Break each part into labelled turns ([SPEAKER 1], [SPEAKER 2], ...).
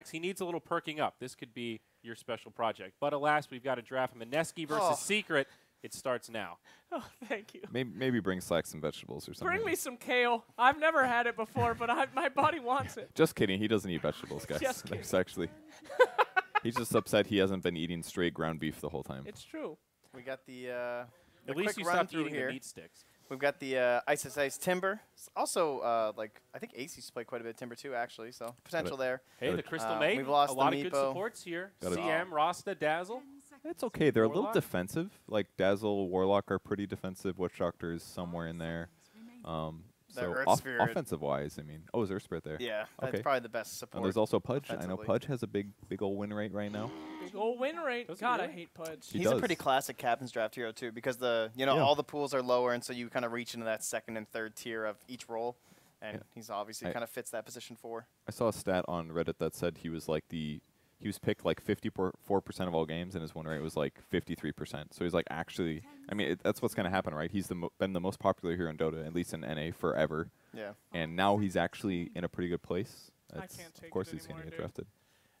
[SPEAKER 1] picks, he needs a little perking up. This could be your special project. But alas, we've got to draft Mineski versus Secret. It starts now.
[SPEAKER 2] Oh, thank you.
[SPEAKER 3] Maybe bring Slack some vegetables or something.
[SPEAKER 2] Bring me some kale. I've never had it before, but my body wants it.
[SPEAKER 3] Just kidding. He doesn't eat vegetables, guys.
[SPEAKER 2] Just kidding.
[SPEAKER 3] There's actually. He's just upset he hasn't been eating straight ground beef the whole time.
[SPEAKER 2] It's true.
[SPEAKER 4] We got the
[SPEAKER 1] At least
[SPEAKER 4] quick
[SPEAKER 1] you
[SPEAKER 4] run
[SPEAKER 1] stopped
[SPEAKER 4] through
[SPEAKER 1] eating
[SPEAKER 4] here.
[SPEAKER 1] the meat sticks.
[SPEAKER 4] We've got the Ice Timber. Also, like I think Ace used to play quite a bit of Timber too, actually. So potential there.
[SPEAKER 1] Hey, the Crystal
[SPEAKER 4] We've
[SPEAKER 1] Maiden.
[SPEAKER 4] lost
[SPEAKER 1] a lot
[SPEAKER 4] the
[SPEAKER 1] of good
[SPEAKER 4] Meepo.
[SPEAKER 1] supports here.
[SPEAKER 3] Got it.
[SPEAKER 1] CM, Rasta, Dazzle.
[SPEAKER 3] It's okay. They're a little
[SPEAKER 1] Warlock?
[SPEAKER 3] defensive. Like Dazzle, Warlock are pretty defensive. Witch Doctor is somewhere in there. So
[SPEAKER 4] Earth Spirit.
[SPEAKER 3] offensive-wise, I mean, is Earth Spirit there?
[SPEAKER 4] Yeah, that's
[SPEAKER 3] Okay.
[SPEAKER 4] probably the best support.
[SPEAKER 3] And there's also Pudge. I know
[SPEAKER 4] offensively.
[SPEAKER 3] Pudge has a big old win rate right now.
[SPEAKER 2] Big old win rate.
[SPEAKER 1] Does he
[SPEAKER 2] God, I
[SPEAKER 1] really?
[SPEAKER 2] hate Pudge.
[SPEAKER 3] He
[SPEAKER 4] He's a
[SPEAKER 3] does.
[SPEAKER 4] pretty classic captain's draft hero too, because
[SPEAKER 3] Yeah.
[SPEAKER 4] all the pools are lower, and so you kind of reach into that second and third tier of each role, and
[SPEAKER 3] Yeah.
[SPEAKER 4] he's obviously kind of fits that position 4.
[SPEAKER 3] I saw a stat on Reddit that said he was picked like 54% of all games, and his win rate was like 53%. So he's like actually, I mean, that's what's going to happen, right? He's been the most popular hero in Dota, at least in NA, forever.
[SPEAKER 4] Yeah.
[SPEAKER 3] And now he's actually in a pretty good place.
[SPEAKER 2] can't take
[SPEAKER 3] Of course
[SPEAKER 2] it
[SPEAKER 3] he's going to
[SPEAKER 2] anymore,
[SPEAKER 3] get drafted.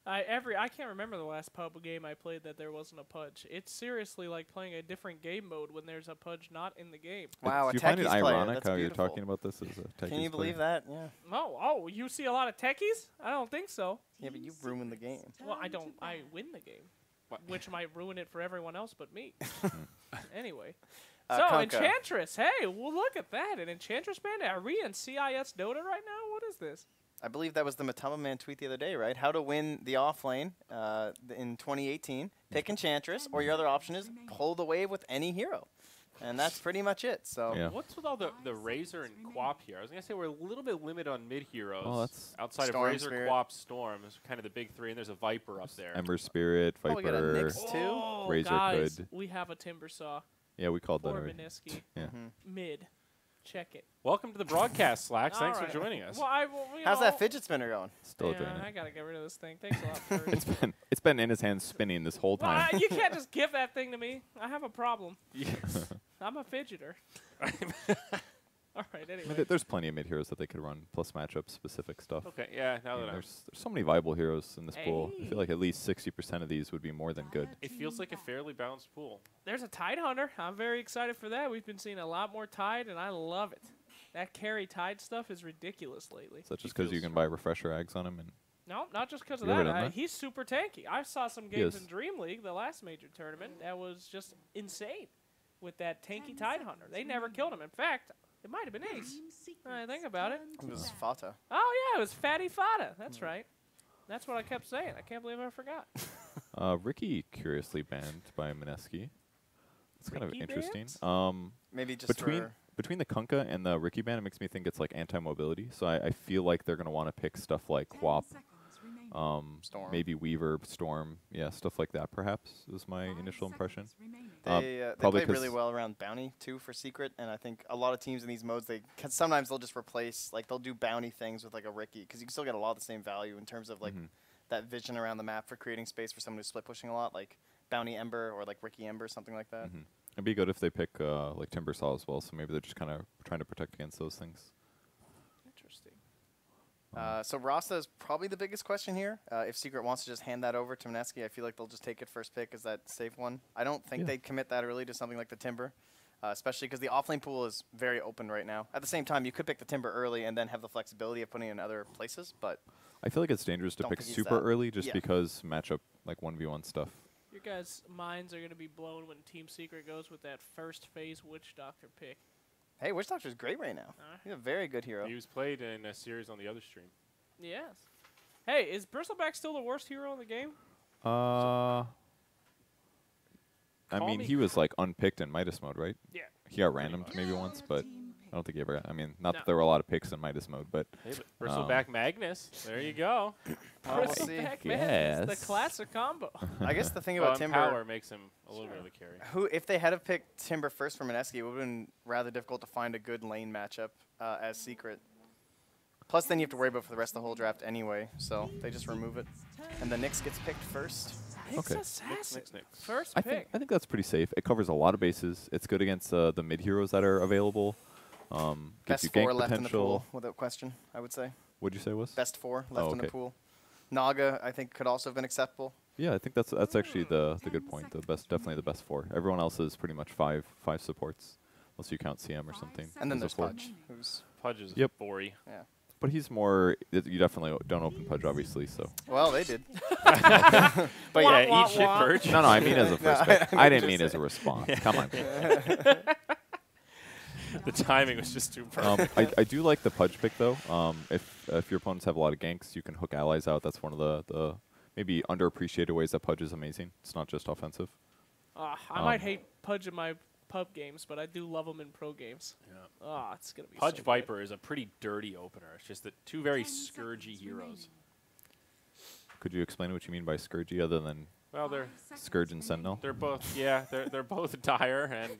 [SPEAKER 2] I can't remember the last pub game I played that there wasn't a Pudge. It's seriously like playing a different game mode when there's a Pudge not in the game.
[SPEAKER 4] Wow,
[SPEAKER 3] Do you
[SPEAKER 4] a
[SPEAKER 3] find it
[SPEAKER 4] Techies player,
[SPEAKER 3] ironic
[SPEAKER 4] that's
[SPEAKER 3] how
[SPEAKER 4] beautiful.
[SPEAKER 3] you're talking about this as a Techies
[SPEAKER 4] Can you believe
[SPEAKER 3] player?
[SPEAKER 4] that? Yeah.
[SPEAKER 2] Oh, you see a lot of techies? I don't think so.
[SPEAKER 4] Yeah, but you ruined the game.
[SPEAKER 2] Well, I don't. I win the game, which might ruin it for everyone else but me. Anyway. So,
[SPEAKER 4] Kunkka.
[SPEAKER 2] Enchantress. Hey, well, look at that. An Enchantress band? Are we in CIS Dota right now? What is this?
[SPEAKER 4] I believe that was the Matama Man tweet the other day, right? How to win the off lane in 2018. Pick Enchantress, or your other option is pull the wave with any hero. And that's pretty much it. So
[SPEAKER 3] Yeah.
[SPEAKER 1] What's with all the Razor and Quap here? I was going to say we're a little bit limited on mid heroes.
[SPEAKER 3] Well, that's
[SPEAKER 1] outside
[SPEAKER 4] Storm
[SPEAKER 1] of Razor,
[SPEAKER 4] Spirit.
[SPEAKER 1] Quap, Storm. Those are kind of the big three, and there's a Viper up there.
[SPEAKER 3] Ember Spirit,
[SPEAKER 4] Oh, we got a
[SPEAKER 3] Viper.
[SPEAKER 4] Nyx too.
[SPEAKER 2] Oh,
[SPEAKER 3] Razor
[SPEAKER 2] guys,
[SPEAKER 3] could.
[SPEAKER 2] we have a Timber Saw
[SPEAKER 3] Yeah, we called that
[SPEAKER 2] for
[SPEAKER 3] already.
[SPEAKER 2] Mineski.
[SPEAKER 3] Yeah.
[SPEAKER 2] Mid. Check it.
[SPEAKER 1] Welcome to the broadcast, Slacks. Thanks
[SPEAKER 2] Alright.
[SPEAKER 1] for joining us.
[SPEAKER 2] Well, you
[SPEAKER 4] How's
[SPEAKER 2] know,
[SPEAKER 4] that fidget spinner going?
[SPEAKER 3] Still
[SPEAKER 2] yeah,
[SPEAKER 3] doing
[SPEAKER 2] I
[SPEAKER 3] it.
[SPEAKER 2] gotta get rid of this thing. Thanks a lot for
[SPEAKER 3] It's been in his hands spinning this whole
[SPEAKER 2] Well,
[SPEAKER 3] time.
[SPEAKER 2] you can't just give that thing to me. I have a problem.
[SPEAKER 1] Yes.
[SPEAKER 2] I'm a fidgeter. All right,
[SPEAKER 3] I
[SPEAKER 2] anyway.
[SPEAKER 3] mean, there's plenty of mid heroes that they could run, plus matchup specific stuff.
[SPEAKER 1] Okay, yeah, now
[SPEAKER 3] I mean,
[SPEAKER 1] that
[SPEAKER 3] there's so many viable heroes in this pool. I
[SPEAKER 2] Hey.
[SPEAKER 3] feel like at least 60% of these would be more than good.
[SPEAKER 1] it feels like a fairly balanced pool.
[SPEAKER 2] There's a Tide Hunter. I'm very excited for that. We've been seeing a lot more Tide, and I love it. That carry Tide stuff is ridiculous lately.
[SPEAKER 3] Is that just
[SPEAKER 1] He
[SPEAKER 3] because you
[SPEAKER 1] feels
[SPEAKER 3] can buy refresher eggs on him? And
[SPEAKER 2] No, not just because of
[SPEAKER 3] You ever
[SPEAKER 2] that.
[SPEAKER 3] done that?
[SPEAKER 2] He's super tanky. I saw some games
[SPEAKER 3] is.
[SPEAKER 2] in Dream League, the last major tournament, that was just insane with that tanky Tide Hunter. They never killed him. In fact, it might have been Ace. I think about it.
[SPEAKER 4] It was Fata.
[SPEAKER 2] Oh, yeah, it was Fatty Fada. That's right. That's what I kept saying. I can't believe I forgot.
[SPEAKER 3] Ricky curiously banned by Mineski. It's kind of
[SPEAKER 2] Ricky
[SPEAKER 3] interesting.
[SPEAKER 2] bans?
[SPEAKER 4] Maybe just
[SPEAKER 3] Between the Kunkka and the Ricky ban, it makes me think it's like anti-mobility. So I feel like they're going to want to pick stuff like Quap,
[SPEAKER 4] Storm.
[SPEAKER 3] maybe Weaver, Storm, yeah, stuff like that. Perhaps is my initial impression.
[SPEAKER 4] They
[SPEAKER 3] probably
[SPEAKER 4] play really
[SPEAKER 3] 'cause-
[SPEAKER 4] well around Bounty too for Secret, and I think a lot of teams in these modes sometimes they'll just replace they'll do Bounty things with like a Ricky because you can still get a lot of the same value in terms of that vision around the map for creating space for someone who's split pushing a lot, like Bounty Ember or like Ricky Ember, something like that.
[SPEAKER 3] It'd be good if they pick like Timber Saw as well. So maybe they're just kind of trying to protect against those things.
[SPEAKER 2] Interesting.
[SPEAKER 4] So Rasta is probably the biggest question here. If Secret wants to just hand that over to Mineski, I feel like they'll just take it first pick as that safe one. I don't think they'd commit that early to something like the Timber, especially because the offlane pool is very open right now. At the same time, you could pick the Timber early and then have the flexibility of putting it in other places, but
[SPEAKER 3] I feel like it's dangerous to
[SPEAKER 4] Don't
[SPEAKER 3] pick
[SPEAKER 4] think he's
[SPEAKER 3] super
[SPEAKER 4] that-
[SPEAKER 3] early just
[SPEAKER 4] yeah.
[SPEAKER 3] because matchup like 1v1 stuff.
[SPEAKER 2] Your guys' minds are going to be blown when Team Secret goes with that first phase Witch Doctor pick.
[SPEAKER 4] hey, Witch Doctor's great right now. He's a very good hero.
[SPEAKER 1] He was played in a series on the other stream.
[SPEAKER 2] Yes. Hey, is Bristleback still the worst hero in the game?
[SPEAKER 3] I
[SPEAKER 2] Call
[SPEAKER 3] mean,
[SPEAKER 2] me
[SPEAKER 3] he was like unpicked in Midas mode, right?
[SPEAKER 2] Yeah.
[SPEAKER 3] He got randomed maybe once, but I don't think he ever got. I mean, not
[SPEAKER 2] No.
[SPEAKER 3] that there were a lot of picks in Midas mode, but
[SPEAKER 1] Hey, but Bristleback Magnus. There you go.
[SPEAKER 4] We'll see.
[SPEAKER 2] Bristleback, man, it's
[SPEAKER 3] Yes.
[SPEAKER 2] the classic combo.
[SPEAKER 4] I guess the thing
[SPEAKER 1] Well,
[SPEAKER 4] about
[SPEAKER 1] and
[SPEAKER 4] Timber,
[SPEAKER 1] power makes him a little bit of a carry.
[SPEAKER 4] if they had have picked Timber first from Mineski, it would have been rather difficult to find a good lane matchup as Secret. Plus, then you have to worry about for the rest of the whole draft anyway, so they just remove it. And the Nyx gets picked first.
[SPEAKER 2] It's
[SPEAKER 3] Okay.
[SPEAKER 2] assassin.
[SPEAKER 1] Nyx.
[SPEAKER 2] First
[SPEAKER 3] I
[SPEAKER 2] pick.
[SPEAKER 3] think that's pretty safe. It covers a lot of bases. It's good against the mid heroes that are available. Gives
[SPEAKER 4] Best
[SPEAKER 3] you
[SPEAKER 4] four
[SPEAKER 3] gank
[SPEAKER 4] left in the
[SPEAKER 3] potential.
[SPEAKER 4] pool, without question, I would say.
[SPEAKER 3] What'd you say was?
[SPEAKER 4] Best four left in the
[SPEAKER 3] okay.
[SPEAKER 4] pool. Naga, I think, could also have been acceptable.
[SPEAKER 3] Yeah, I think that's actually the good point. Definitely the best 4. Everyone else is pretty much 5 supports, unless you count CM or something.
[SPEAKER 4] And then
[SPEAKER 3] as a
[SPEAKER 4] there's
[SPEAKER 3] 4.
[SPEAKER 4] Pudge, who's
[SPEAKER 1] Pudge is
[SPEAKER 3] Yep.
[SPEAKER 1] 4-y.
[SPEAKER 4] yeah.
[SPEAKER 3] But he's more. You definitely don't open Pudge, obviously. So.
[SPEAKER 4] Well, they did.
[SPEAKER 1] But
[SPEAKER 2] Wah,
[SPEAKER 1] yeah,
[SPEAKER 2] wah,
[SPEAKER 1] eat shit
[SPEAKER 2] wah.
[SPEAKER 1] perch.
[SPEAKER 3] No, I mean as a first
[SPEAKER 4] No,
[SPEAKER 3] pick.
[SPEAKER 4] I
[SPEAKER 3] I didn't
[SPEAKER 4] just
[SPEAKER 3] mean as a response. Come on.
[SPEAKER 1] The timing was just too perfect.
[SPEAKER 3] I do like the Pudge pick though. If your opponents have a lot of ganks, you can hook allies out. That's one of the maybe underappreciated ways that Pudge is amazing. It's not just offensive.
[SPEAKER 2] I might hate Pudge in my pub games, but I do love him in pro games.
[SPEAKER 1] Yeah.
[SPEAKER 2] It's gonna be
[SPEAKER 1] Pudge
[SPEAKER 2] so good.
[SPEAKER 1] Viper is a pretty dirty opener. It's just that 2 very scourgy heroes.
[SPEAKER 3] Could you explain what you mean by Scourgy other than
[SPEAKER 1] Well, they're
[SPEAKER 3] Scourge and Sentinel?
[SPEAKER 1] both they're both dire and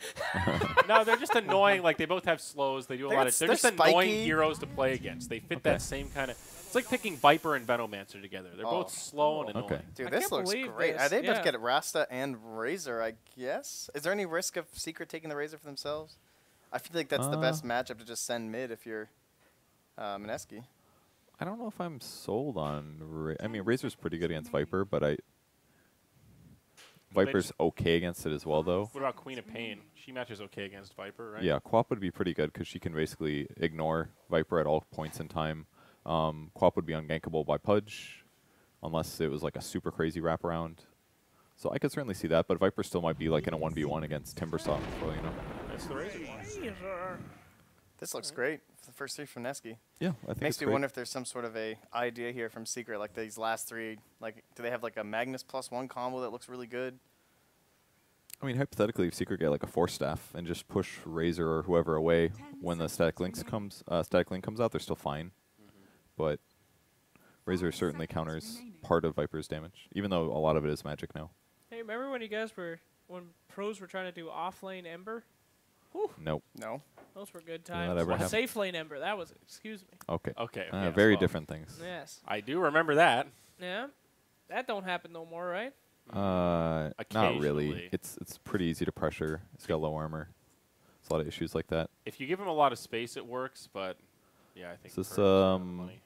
[SPEAKER 1] no, they're just annoying. Like they both have slows. They do a
[SPEAKER 4] They're
[SPEAKER 1] lot of. They're
[SPEAKER 4] they're
[SPEAKER 1] just annoying
[SPEAKER 4] spiky.
[SPEAKER 1] heroes to play against. They fit
[SPEAKER 3] Okay.
[SPEAKER 1] that same kind of. It's like picking Viper and Venomancer together. They're both slow and annoying.
[SPEAKER 3] Okay.
[SPEAKER 4] Dude,
[SPEAKER 2] I
[SPEAKER 4] this
[SPEAKER 2] can't
[SPEAKER 4] looks
[SPEAKER 2] believe
[SPEAKER 4] great.
[SPEAKER 2] this,
[SPEAKER 4] Are they about
[SPEAKER 2] yeah.
[SPEAKER 4] to get Rasta and Razor, I guess? Is there any risk of Secret taking the Razor for themselves? I feel like that's the best matchup to just send mid if you're Mineski.
[SPEAKER 3] I don't know if I'm sold on. I mean, Razor's pretty good against Viper, but Viper's okay against it as well, though.
[SPEAKER 1] What about Queen of Pain? She matches okay against Viper, right?
[SPEAKER 3] Yeah, Quap would be pretty good because she can basically ignore Viper at all points in time. Quap would be ungankable by Pudge, unless it was like a super crazy wraparound. So I could certainly see that, but Viper still might be like in a 1v1 against Timbersaw, for all you know.
[SPEAKER 1] That's the Razor.
[SPEAKER 2] Razor.
[SPEAKER 4] This looks great. For the first 3 from Neski.
[SPEAKER 3] Yeah, I think
[SPEAKER 4] Makes
[SPEAKER 3] it's
[SPEAKER 4] me
[SPEAKER 3] great.
[SPEAKER 4] wonder if there's some sort of a idea here from Secret, like these last 3. Like, do they have like a Magnus +1 combo that looks really good?
[SPEAKER 3] I mean, hypothetically, if Secret get like a 4-staff and just push Razor or whoever away when the static link comes out, they're still fine. But Razor certainly counters part of Viper's damage, even though a lot of it is magic now.
[SPEAKER 2] Hey, remember when pros were trying to do off-lane Ember?
[SPEAKER 3] Nope.
[SPEAKER 4] No.
[SPEAKER 2] Those were good
[SPEAKER 3] that
[SPEAKER 2] times.
[SPEAKER 3] ever
[SPEAKER 2] Well,
[SPEAKER 3] happen?
[SPEAKER 2] safe lane Ember, that was, excuse me.
[SPEAKER 3] Okay.
[SPEAKER 1] Okay. yes,
[SPEAKER 3] Very
[SPEAKER 1] well,
[SPEAKER 3] different things.
[SPEAKER 2] Yes.
[SPEAKER 1] I do remember that.
[SPEAKER 2] Yeah. That don't happen no more, right?
[SPEAKER 3] Not really.
[SPEAKER 1] Occasionally.
[SPEAKER 3] It's pretty easy to pressure. It's got low armor. There's a lot of issues like that.
[SPEAKER 1] If you give him a lot of space, it works. But yeah, I think.
[SPEAKER 3] Is this
[SPEAKER 1] Perk's around the money.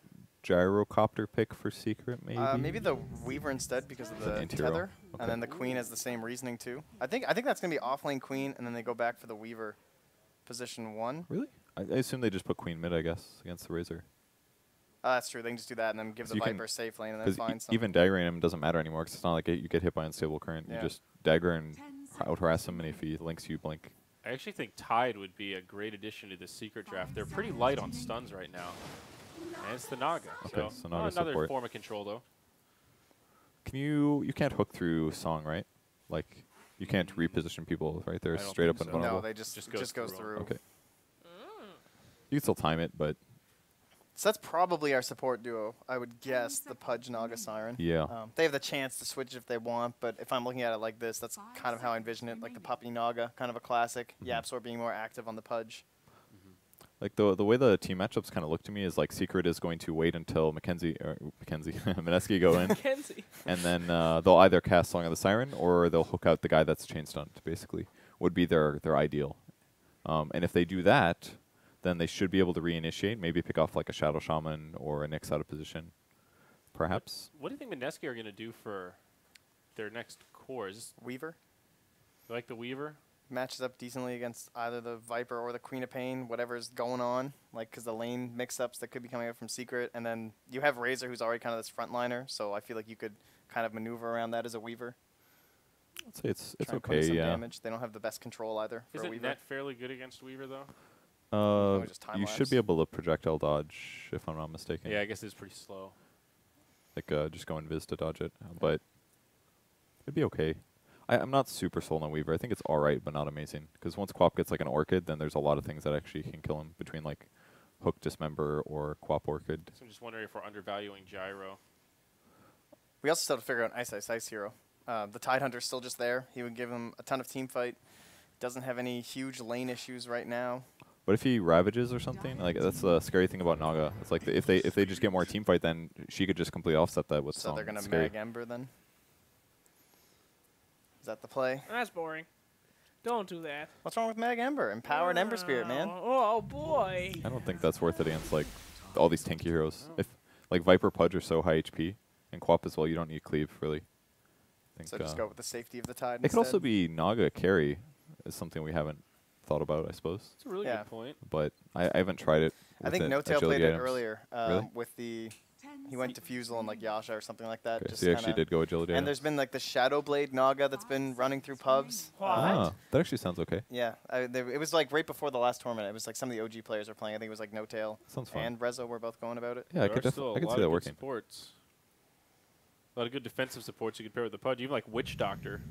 [SPEAKER 3] gyrocopter pick for Secret, maybe?
[SPEAKER 4] Maybe the Weaver instead because of
[SPEAKER 3] Is that
[SPEAKER 4] the
[SPEAKER 3] anti-hero?
[SPEAKER 4] tether,
[SPEAKER 3] Okay.
[SPEAKER 4] and then the Queen has the same reasoning too. I think that's gonna be off-lane Queen, and then they go back for the Weaver position 1.
[SPEAKER 3] Really? I assume they just put Queen mid, I guess, against the Razor.
[SPEAKER 4] That's true. They can just do that and then give the
[SPEAKER 3] You can-
[SPEAKER 4] Viper safe lane and then
[SPEAKER 3] Because
[SPEAKER 4] find some.
[SPEAKER 3] even daggering him doesn't matter anymore because it's not like you get hit by unstable current.
[SPEAKER 4] Yeah.
[SPEAKER 3] You just dagger and out harass him, and if he links you, blink.
[SPEAKER 1] I actually think Tide would be a great addition to this Secret draft. They're pretty light on stuns right now. And it's the Naga.
[SPEAKER 3] Okay, so Naga
[SPEAKER 1] another
[SPEAKER 3] support.
[SPEAKER 1] form of control, though.
[SPEAKER 3] Can you can't hook through Song, right? Like, you can't reposition people, right? They're
[SPEAKER 1] I don't
[SPEAKER 3] straight up
[SPEAKER 1] think so.
[SPEAKER 3] invulnerable.
[SPEAKER 4] no, they just
[SPEAKER 1] Just goes
[SPEAKER 4] goes
[SPEAKER 1] through 'em.
[SPEAKER 4] through.
[SPEAKER 3] Okay. You can still time it, but
[SPEAKER 4] So that's probably our support duo. I would guess the Pudge Naga Siren.
[SPEAKER 3] yeah.
[SPEAKER 4] They have the chance to switch if they want, but if I'm looking at it like this, that's kind of how I envision it, like the Puppy Naga, kind of a classic. Yapsor being more active on the Pudge.
[SPEAKER 3] Like the way the team matchups kind of look to me is like Secret is going to wait until Mineski go in,
[SPEAKER 2] Mackenzie.
[SPEAKER 3] and then they'll either cast Song of the Siren or they'll hook out the guy that's chain stunned. Basically, would be their ideal. And if they do that, then they should be able to reinitiate, maybe pick off like a Shadow Shaman or a Nyx out of position, perhaps.
[SPEAKER 1] What do you think Mineski are going to do for their next core? Is this,
[SPEAKER 4] Weaver
[SPEAKER 1] you like the Weaver?
[SPEAKER 4] matches up decently against either the Viper or the Queen of Pain, whatever's going on, like because the lane mix-ups that could be coming up from Secret, and then you have Razor, who's already kind of this frontliner, so I feel like you could kind of maneuver around that as a Weaver.
[SPEAKER 3] I'd say it's
[SPEAKER 4] Try and put in
[SPEAKER 3] okay.
[SPEAKER 4] some
[SPEAKER 3] Yeah.
[SPEAKER 4] damage. They don't have the best control either for a
[SPEAKER 1] Isn't
[SPEAKER 4] Weaver.
[SPEAKER 1] Net fairly good against Weaver, though?
[SPEAKER 4] just
[SPEAKER 3] You
[SPEAKER 4] time-lapse.
[SPEAKER 3] should be able to projectile dodge, if I'm not mistaken.
[SPEAKER 1] Yeah, I guess it's pretty slow.
[SPEAKER 3] Like just go invis to dodge it, but it'd be okay. I'm not super sold on Weaver. I think it's all right, but not amazing. Because once Quap gets like an Orchid, then there's a lot of things that actually can kill him between like Hook Dismember or Quap Orchid.
[SPEAKER 1] So I'm just wondering if we're undervaluing Gyro.
[SPEAKER 4] We also still have to figure out Ice Hero. The Tidehunter's still just there. He would give him a ton of team fight. Doesn't have any huge lane issues right now.
[SPEAKER 3] But if he ravages or something, like that's the scary thing about Naga. It's like if they just get more team fight, then she could just completely offset that with
[SPEAKER 4] So
[SPEAKER 3] Song.
[SPEAKER 4] they're going
[SPEAKER 3] It's
[SPEAKER 4] to
[SPEAKER 3] scary.
[SPEAKER 4] Mag Ember then? Is that the play?
[SPEAKER 2] That's boring. Don't do that.
[SPEAKER 4] What's wrong with Mag Ember? Empowered Ember Spirit, man.
[SPEAKER 2] Oh, boy.
[SPEAKER 3] I don't think that's worth it against like all these tanky heroes. If like Viper Pudge are so high HP, And Quap as well. You don't need cleave really. I think,
[SPEAKER 4] So just go with the safety of the Tide.
[SPEAKER 3] It could also
[SPEAKER 4] instead.
[SPEAKER 3] be Naga carry, is something we haven't thought about, I suppose.
[SPEAKER 1] It's a really
[SPEAKER 4] Yeah.
[SPEAKER 1] good point.
[SPEAKER 3] But I haven't tried it.
[SPEAKER 4] I think
[SPEAKER 3] with
[SPEAKER 4] No-Tail
[SPEAKER 3] agility
[SPEAKER 4] played it
[SPEAKER 3] items.
[SPEAKER 4] earlier
[SPEAKER 3] Really?
[SPEAKER 4] with the. He went to Fusel and like Yasha or something like that.
[SPEAKER 3] Okay,
[SPEAKER 4] Just
[SPEAKER 3] so you actually
[SPEAKER 4] kinda-
[SPEAKER 3] did go agility.
[SPEAKER 4] And
[SPEAKER 3] items.
[SPEAKER 4] there's been like the Shadow Blade Naga that's been running through pubs.
[SPEAKER 3] Ah, that actually sounds okay.
[SPEAKER 4] Yeah, it was like right before the last tournament. It was like some of the OG players were playing. I think it was like No-Tail
[SPEAKER 3] Sounds fun.
[SPEAKER 4] and Rezo were both going about it.
[SPEAKER 3] Yeah, I
[SPEAKER 1] There
[SPEAKER 3] could
[SPEAKER 1] are still
[SPEAKER 3] definitely. I
[SPEAKER 1] a
[SPEAKER 3] could
[SPEAKER 1] lot
[SPEAKER 3] see that
[SPEAKER 1] of good
[SPEAKER 3] working.
[SPEAKER 1] supports. A lot of good defensive supports you could pair with the Pudge. Even like Witch Doctor.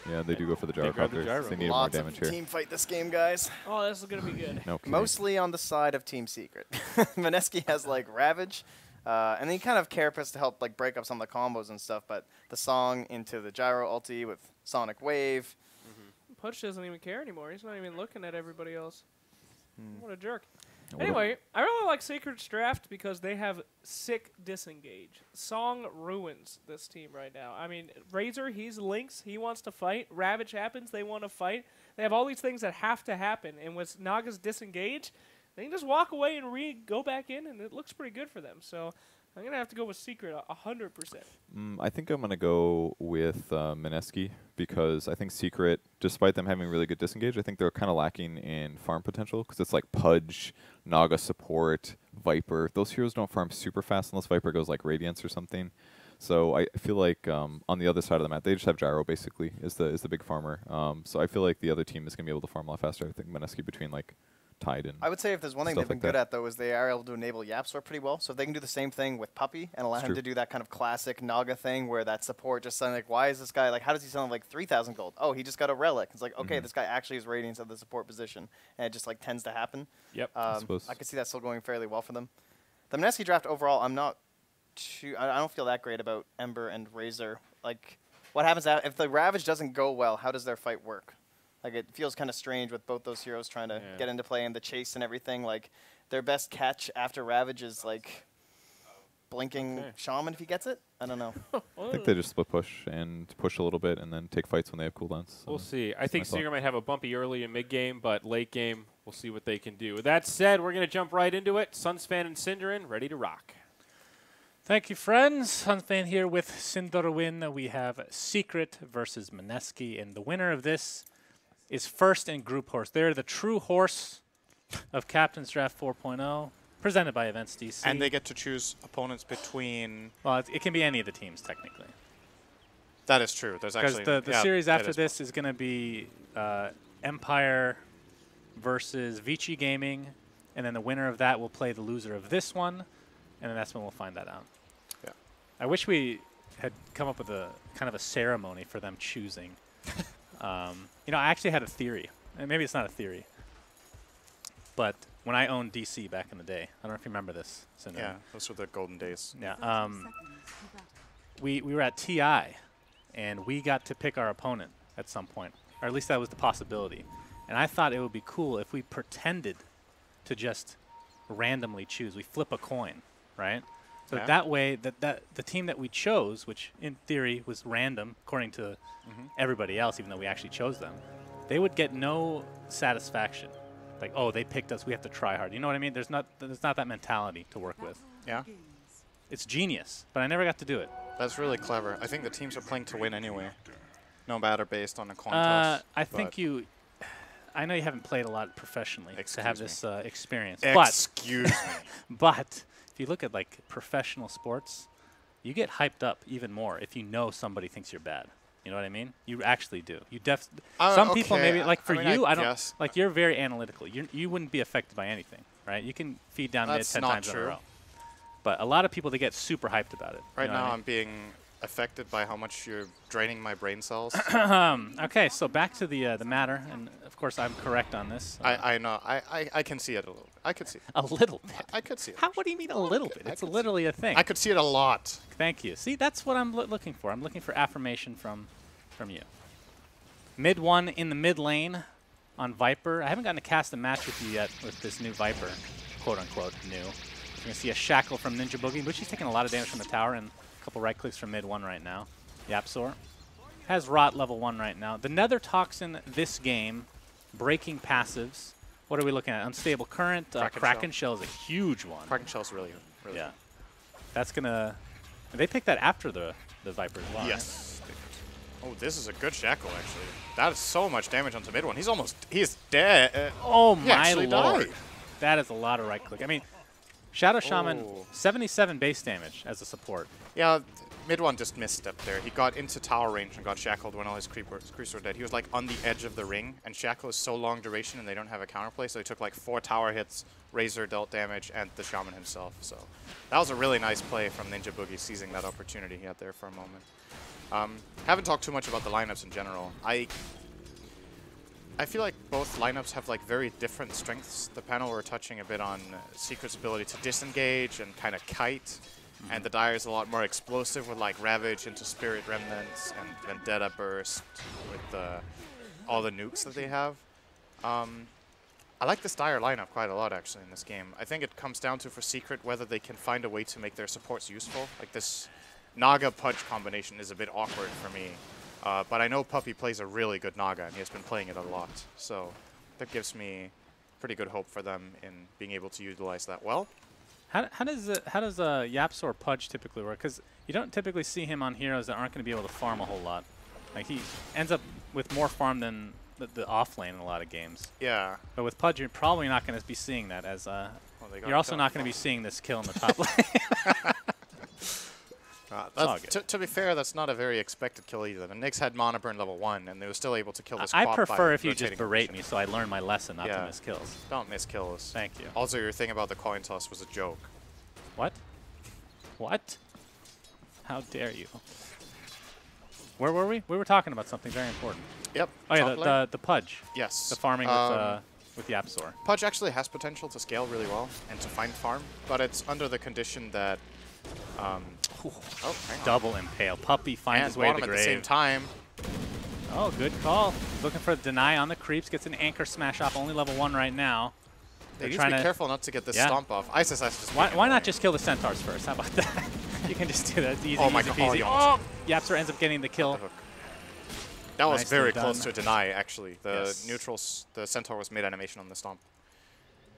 [SPEAKER 3] Yeah, they do go for the
[SPEAKER 1] They grab the
[SPEAKER 3] gyrocopter.
[SPEAKER 1] gyro.
[SPEAKER 3] They need more
[SPEAKER 4] Lots
[SPEAKER 3] damage
[SPEAKER 4] of
[SPEAKER 3] here.
[SPEAKER 4] team fight this game, guys.
[SPEAKER 2] Oh, this is gonna be good.
[SPEAKER 3] No kidding.
[SPEAKER 4] Mostly on the side of Team Secret. Mineski has like Ravage, and then he kind of carapace to help like break up some of the combos and stuff. But the song into the gyro ulti with Sonic Wave.
[SPEAKER 2] Pudge doesn't even care anymore. He's not even looking at everybody else. What a jerk.
[SPEAKER 3] What
[SPEAKER 2] Anyway, I really like Secret's draft because they have sick disengage. Song ruins this team right now. I mean, Razor, he's Lynx. He wants to fight. Ravage happens. They want to fight. They have all these things that have to happen. And with Naga's disengage, they can just walk away and go back in, and it looks pretty good for them. So I'm going to have to go with Secret 100%.
[SPEAKER 3] I think I'm going to go with Mineski because I think Secret, despite them having really good disengage, I think they're kind of lacking in farm potential because it's like Pudge, Naga support, Viper. Those heroes don't farm super fast unless Viper goes like Radiance or something. So I feel like on the other side of the map, they just have Gyro basically is the big farmer. So I feel like the other team is going to be able to farm a lot faster. I think Mineski between like Tide and
[SPEAKER 4] I would say if there's one thing
[SPEAKER 3] stuff
[SPEAKER 4] they've been
[SPEAKER 3] like
[SPEAKER 4] good
[SPEAKER 3] that.
[SPEAKER 4] at, though, is they are able to enable YapzOr pretty well. So if they can do the same thing with Puppey and allow
[SPEAKER 3] It's
[SPEAKER 4] him
[SPEAKER 3] true.
[SPEAKER 4] to do that kind of classic Naga thing where that support just suddenly, like, why is this guy, like, how does he sound like 3,000 gold? Oh, he just got a relic. It's like, okay, this guy actually is Radiance at the support position. And it just, like, tends to happen.
[SPEAKER 1] Yep.
[SPEAKER 3] suppose.
[SPEAKER 4] I could see that still going fairly well for them. The Mineski draft overall, I don't feel that great about Ember and Razor. Like, what happens if the Ravage doesn't go well, how does their fight work? Like, it feels kind of strange with both those heroes trying to
[SPEAKER 1] Yeah.
[SPEAKER 4] get into play and the chase and everything. Like, their best catch after Ravage is, like, blinking
[SPEAKER 1] Okay.
[SPEAKER 4] Shaman if he gets it? I don't know.
[SPEAKER 3] I think they just split push and push a little bit and then take fights when they have cooldowns.
[SPEAKER 1] We'll
[SPEAKER 3] So
[SPEAKER 1] see. I
[SPEAKER 3] that's
[SPEAKER 1] think
[SPEAKER 3] my thought.
[SPEAKER 1] Secret might have a bumpy early and mid game, but late game, we'll see what they can do. With that said, we're going to jump right into it. Sunsfan and Cinderin ready to rock.
[SPEAKER 5] Thank you, friends. Sunfan here with Cinderwin. We have Secret versus Mineski, and the winner of this is first in Group Horse. They're the true horse of Captain's Draft 4.0, presented by Events DC.
[SPEAKER 6] And they get to choose opponents between.
[SPEAKER 5] well, it can be any of the teams, technically.
[SPEAKER 6] That is true. There's
[SPEAKER 5] Because
[SPEAKER 6] actually
[SPEAKER 5] the
[SPEAKER 6] yeah,
[SPEAKER 5] series
[SPEAKER 6] that
[SPEAKER 5] after
[SPEAKER 6] is
[SPEAKER 5] this is going to be Empire versus Vici Gaming, and then the winner of that will play the loser of this one, and then that's when we'll find that out.
[SPEAKER 6] Yeah.
[SPEAKER 5] I wish we had come up with a kind of a ceremony for them choosing. You know, I actually had a theory. And maybe it's not a theory. But when I owned DC back in the day, I don't know if you remember this, Cinder.
[SPEAKER 6] Yeah, those were the golden days.
[SPEAKER 5] Yeah. We were at TI, and we got to pick our opponent at some point, or at least that was the possibility. And I thought it would be cool if we pretended to just randomly choose. We flip a coin, right? So
[SPEAKER 6] Yeah.
[SPEAKER 5] that way, that the team that we chose, which in theory was random according to everybody else, even though we actually chose them, they would get no satisfaction. Like, oh, they picked us, we have to try hard. You know what I mean? There's not that mentality to work with.
[SPEAKER 6] Yeah,
[SPEAKER 5] It's genius, but I never got to do it.
[SPEAKER 6] that's really clever. I think the teams are playing to win anyway, no matter based on a coin toss.
[SPEAKER 5] I think
[SPEAKER 6] but-
[SPEAKER 5] you. I know you haven't played a lot professionally to have
[SPEAKER 6] Excuse
[SPEAKER 5] this experience,
[SPEAKER 6] Excuse me.
[SPEAKER 5] but if you look at like professional sports, you get hyped up even more if you know somebody thinks you're bad. You know what I mean? You actually do. You some people
[SPEAKER 6] okay,
[SPEAKER 5] maybe like for
[SPEAKER 6] I mean,
[SPEAKER 5] you,
[SPEAKER 6] I
[SPEAKER 5] I don't
[SPEAKER 6] guess.
[SPEAKER 5] like you're very analytical. You wouldn't be affected by anything, right? You can feed down mid
[SPEAKER 6] That's
[SPEAKER 5] 10
[SPEAKER 6] not
[SPEAKER 5] times in a
[SPEAKER 6] true.
[SPEAKER 5] row. But a lot of people they get super hyped about it.
[SPEAKER 6] Right
[SPEAKER 5] you know what
[SPEAKER 6] now,
[SPEAKER 5] I
[SPEAKER 6] I'm being affected by how much you're draining my brain cells.
[SPEAKER 5] Okay, so back to the matter, and of course I'm correct on this.
[SPEAKER 6] I know. I can see it a little. I could see it.
[SPEAKER 5] A little bit.
[SPEAKER 6] I could see it.
[SPEAKER 5] How? What do you mean a little bit? It's literally a thing.
[SPEAKER 6] I could see it a lot.
[SPEAKER 5] Thank you. See, that's what I'm looking for. I'm looking for affirmation from you. Mid one in the mid lane on Viper. I haven't gotten to cast a match with you yet with this new Viper, quote unquote new. You're gonna see a shackle from Ninja Boogie, but she's taking a lot of damage from the tower and a couple right clicks from mid one right now. YapzOr has Rot level 1 right now. The Nether Toxin this game, breaking passives. What are we looking at? Unstable Current. Kraken Shell is a huge one.
[SPEAKER 6] Kraken Shell's really good. Really
[SPEAKER 5] Yeah. That's gonna. They picked that after the Viper as well. right?
[SPEAKER 6] Yes. Oh, this is a good Shackle, actually. That is so much damage onto mid one. He's dead.
[SPEAKER 5] Oh
[SPEAKER 6] He
[SPEAKER 5] my
[SPEAKER 6] actually
[SPEAKER 5] lord.
[SPEAKER 6] died.
[SPEAKER 5] That is a lot of right click. I mean, Shadow Shaman,
[SPEAKER 6] Oh.
[SPEAKER 5] 77 base damage as a support.
[SPEAKER 6] Yeah, mid one just misstepped there. He got into tower range and got shackled when all his creeps were dead. He was like on the edge of the ring, and shackle is so long duration and they don't have a counterplay, so he took like 4 tower hits, Razor dealt damage, and the Shaman himself. So that was a really nice play from Ninja Boogie, seizing that opportunity he had there for a moment. Haven't talked too much about the lineups in general. I feel like both lineups have like very different strengths. The panel were touching a bit on Secret's ability to disengage and kind of kite, and the Dire is a lot more explosive with like Ravage into Spirit Remnants and Vendetta Burst with all the nukes that they have. I like this Dire lineup quite a lot actually in this game. I think it comes down to for Secret whether they can find a way to make their supports useful. Like this Naga Pudge combination is a bit awkward for me. But I know Puppey plays a really good Naga, and he has been playing it a lot. So that gives me pretty good hope for them in being able to utilize that well.
[SPEAKER 5] How does Yapsor Pudge typically work? Because you don't typically see him on heroes that aren't going to be able to farm a whole lot. Like he ends up with more farm than the off lane in a lot of games.
[SPEAKER 6] Yeah.
[SPEAKER 5] But with Pudge, you're probably not going to be seeing that as
[SPEAKER 6] Well, they got
[SPEAKER 5] you're also
[SPEAKER 6] killed.
[SPEAKER 5] not going to be seeing this kill in the top lane. all good.
[SPEAKER 6] To be fair, that's not a very expected kill either. The Knicks had Mana Burn level 1, and they were still able to kill this
[SPEAKER 5] I
[SPEAKER 6] quad by
[SPEAKER 5] prefer if you just
[SPEAKER 6] rotating
[SPEAKER 5] berate
[SPEAKER 6] position.
[SPEAKER 5] me so I learn my lesson not
[SPEAKER 6] Yeah.
[SPEAKER 5] to miss kills.
[SPEAKER 6] Don't miss kills.
[SPEAKER 5] Thank you.
[SPEAKER 6] Also, your thing about the coin toss was a joke.
[SPEAKER 5] What? What? How dare you? Where were we? We were talking about something very important.
[SPEAKER 6] Yep.
[SPEAKER 5] Oh yeah,
[SPEAKER 6] top lane.
[SPEAKER 5] the Pudge.
[SPEAKER 6] Yes.
[SPEAKER 5] The farming with Yapsor.
[SPEAKER 6] Pudge actually has potential to scale really well and to find farm, but it's under the condition that oh, hang on.
[SPEAKER 5] Double impale. Puppey finds
[SPEAKER 6] And
[SPEAKER 5] his way to
[SPEAKER 6] bottom
[SPEAKER 5] the
[SPEAKER 6] at the same
[SPEAKER 5] grave.
[SPEAKER 6] time.
[SPEAKER 5] Oh, good call. Looking for the deny on the creeps. Gets an anchor smash off. Only level 1 right now.
[SPEAKER 6] They
[SPEAKER 5] They're
[SPEAKER 6] need to
[SPEAKER 5] trying
[SPEAKER 6] be
[SPEAKER 5] to-
[SPEAKER 6] careful not to get this
[SPEAKER 5] Yeah.
[SPEAKER 6] stomp off. Isis has to just
[SPEAKER 5] Why
[SPEAKER 6] make it
[SPEAKER 5] not
[SPEAKER 6] annoying.
[SPEAKER 5] just kill the centaurs first? How about that? You can just do that. It's easy,
[SPEAKER 6] Oh my
[SPEAKER 5] easy
[SPEAKER 6] God.
[SPEAKER 5] peasy.
[SPEAKER 6] Oh, you
[SPEAKER 5] Oh,
[SPEAKER 6] almost-
[SPEAKER 5] Yapsor ends up getting the kill.
[SPEAKER 6] The hook. That was
[SPEAKER 5] Nicely
[SPEAKER 6] very
[SPEAKER 5] done.
[SPEAKER 6] close to a deny, actually. The
[SPEAKER 5] Yes.
[SPEAKER 6] neutrals, the Centaur was mid-animation on the stomp.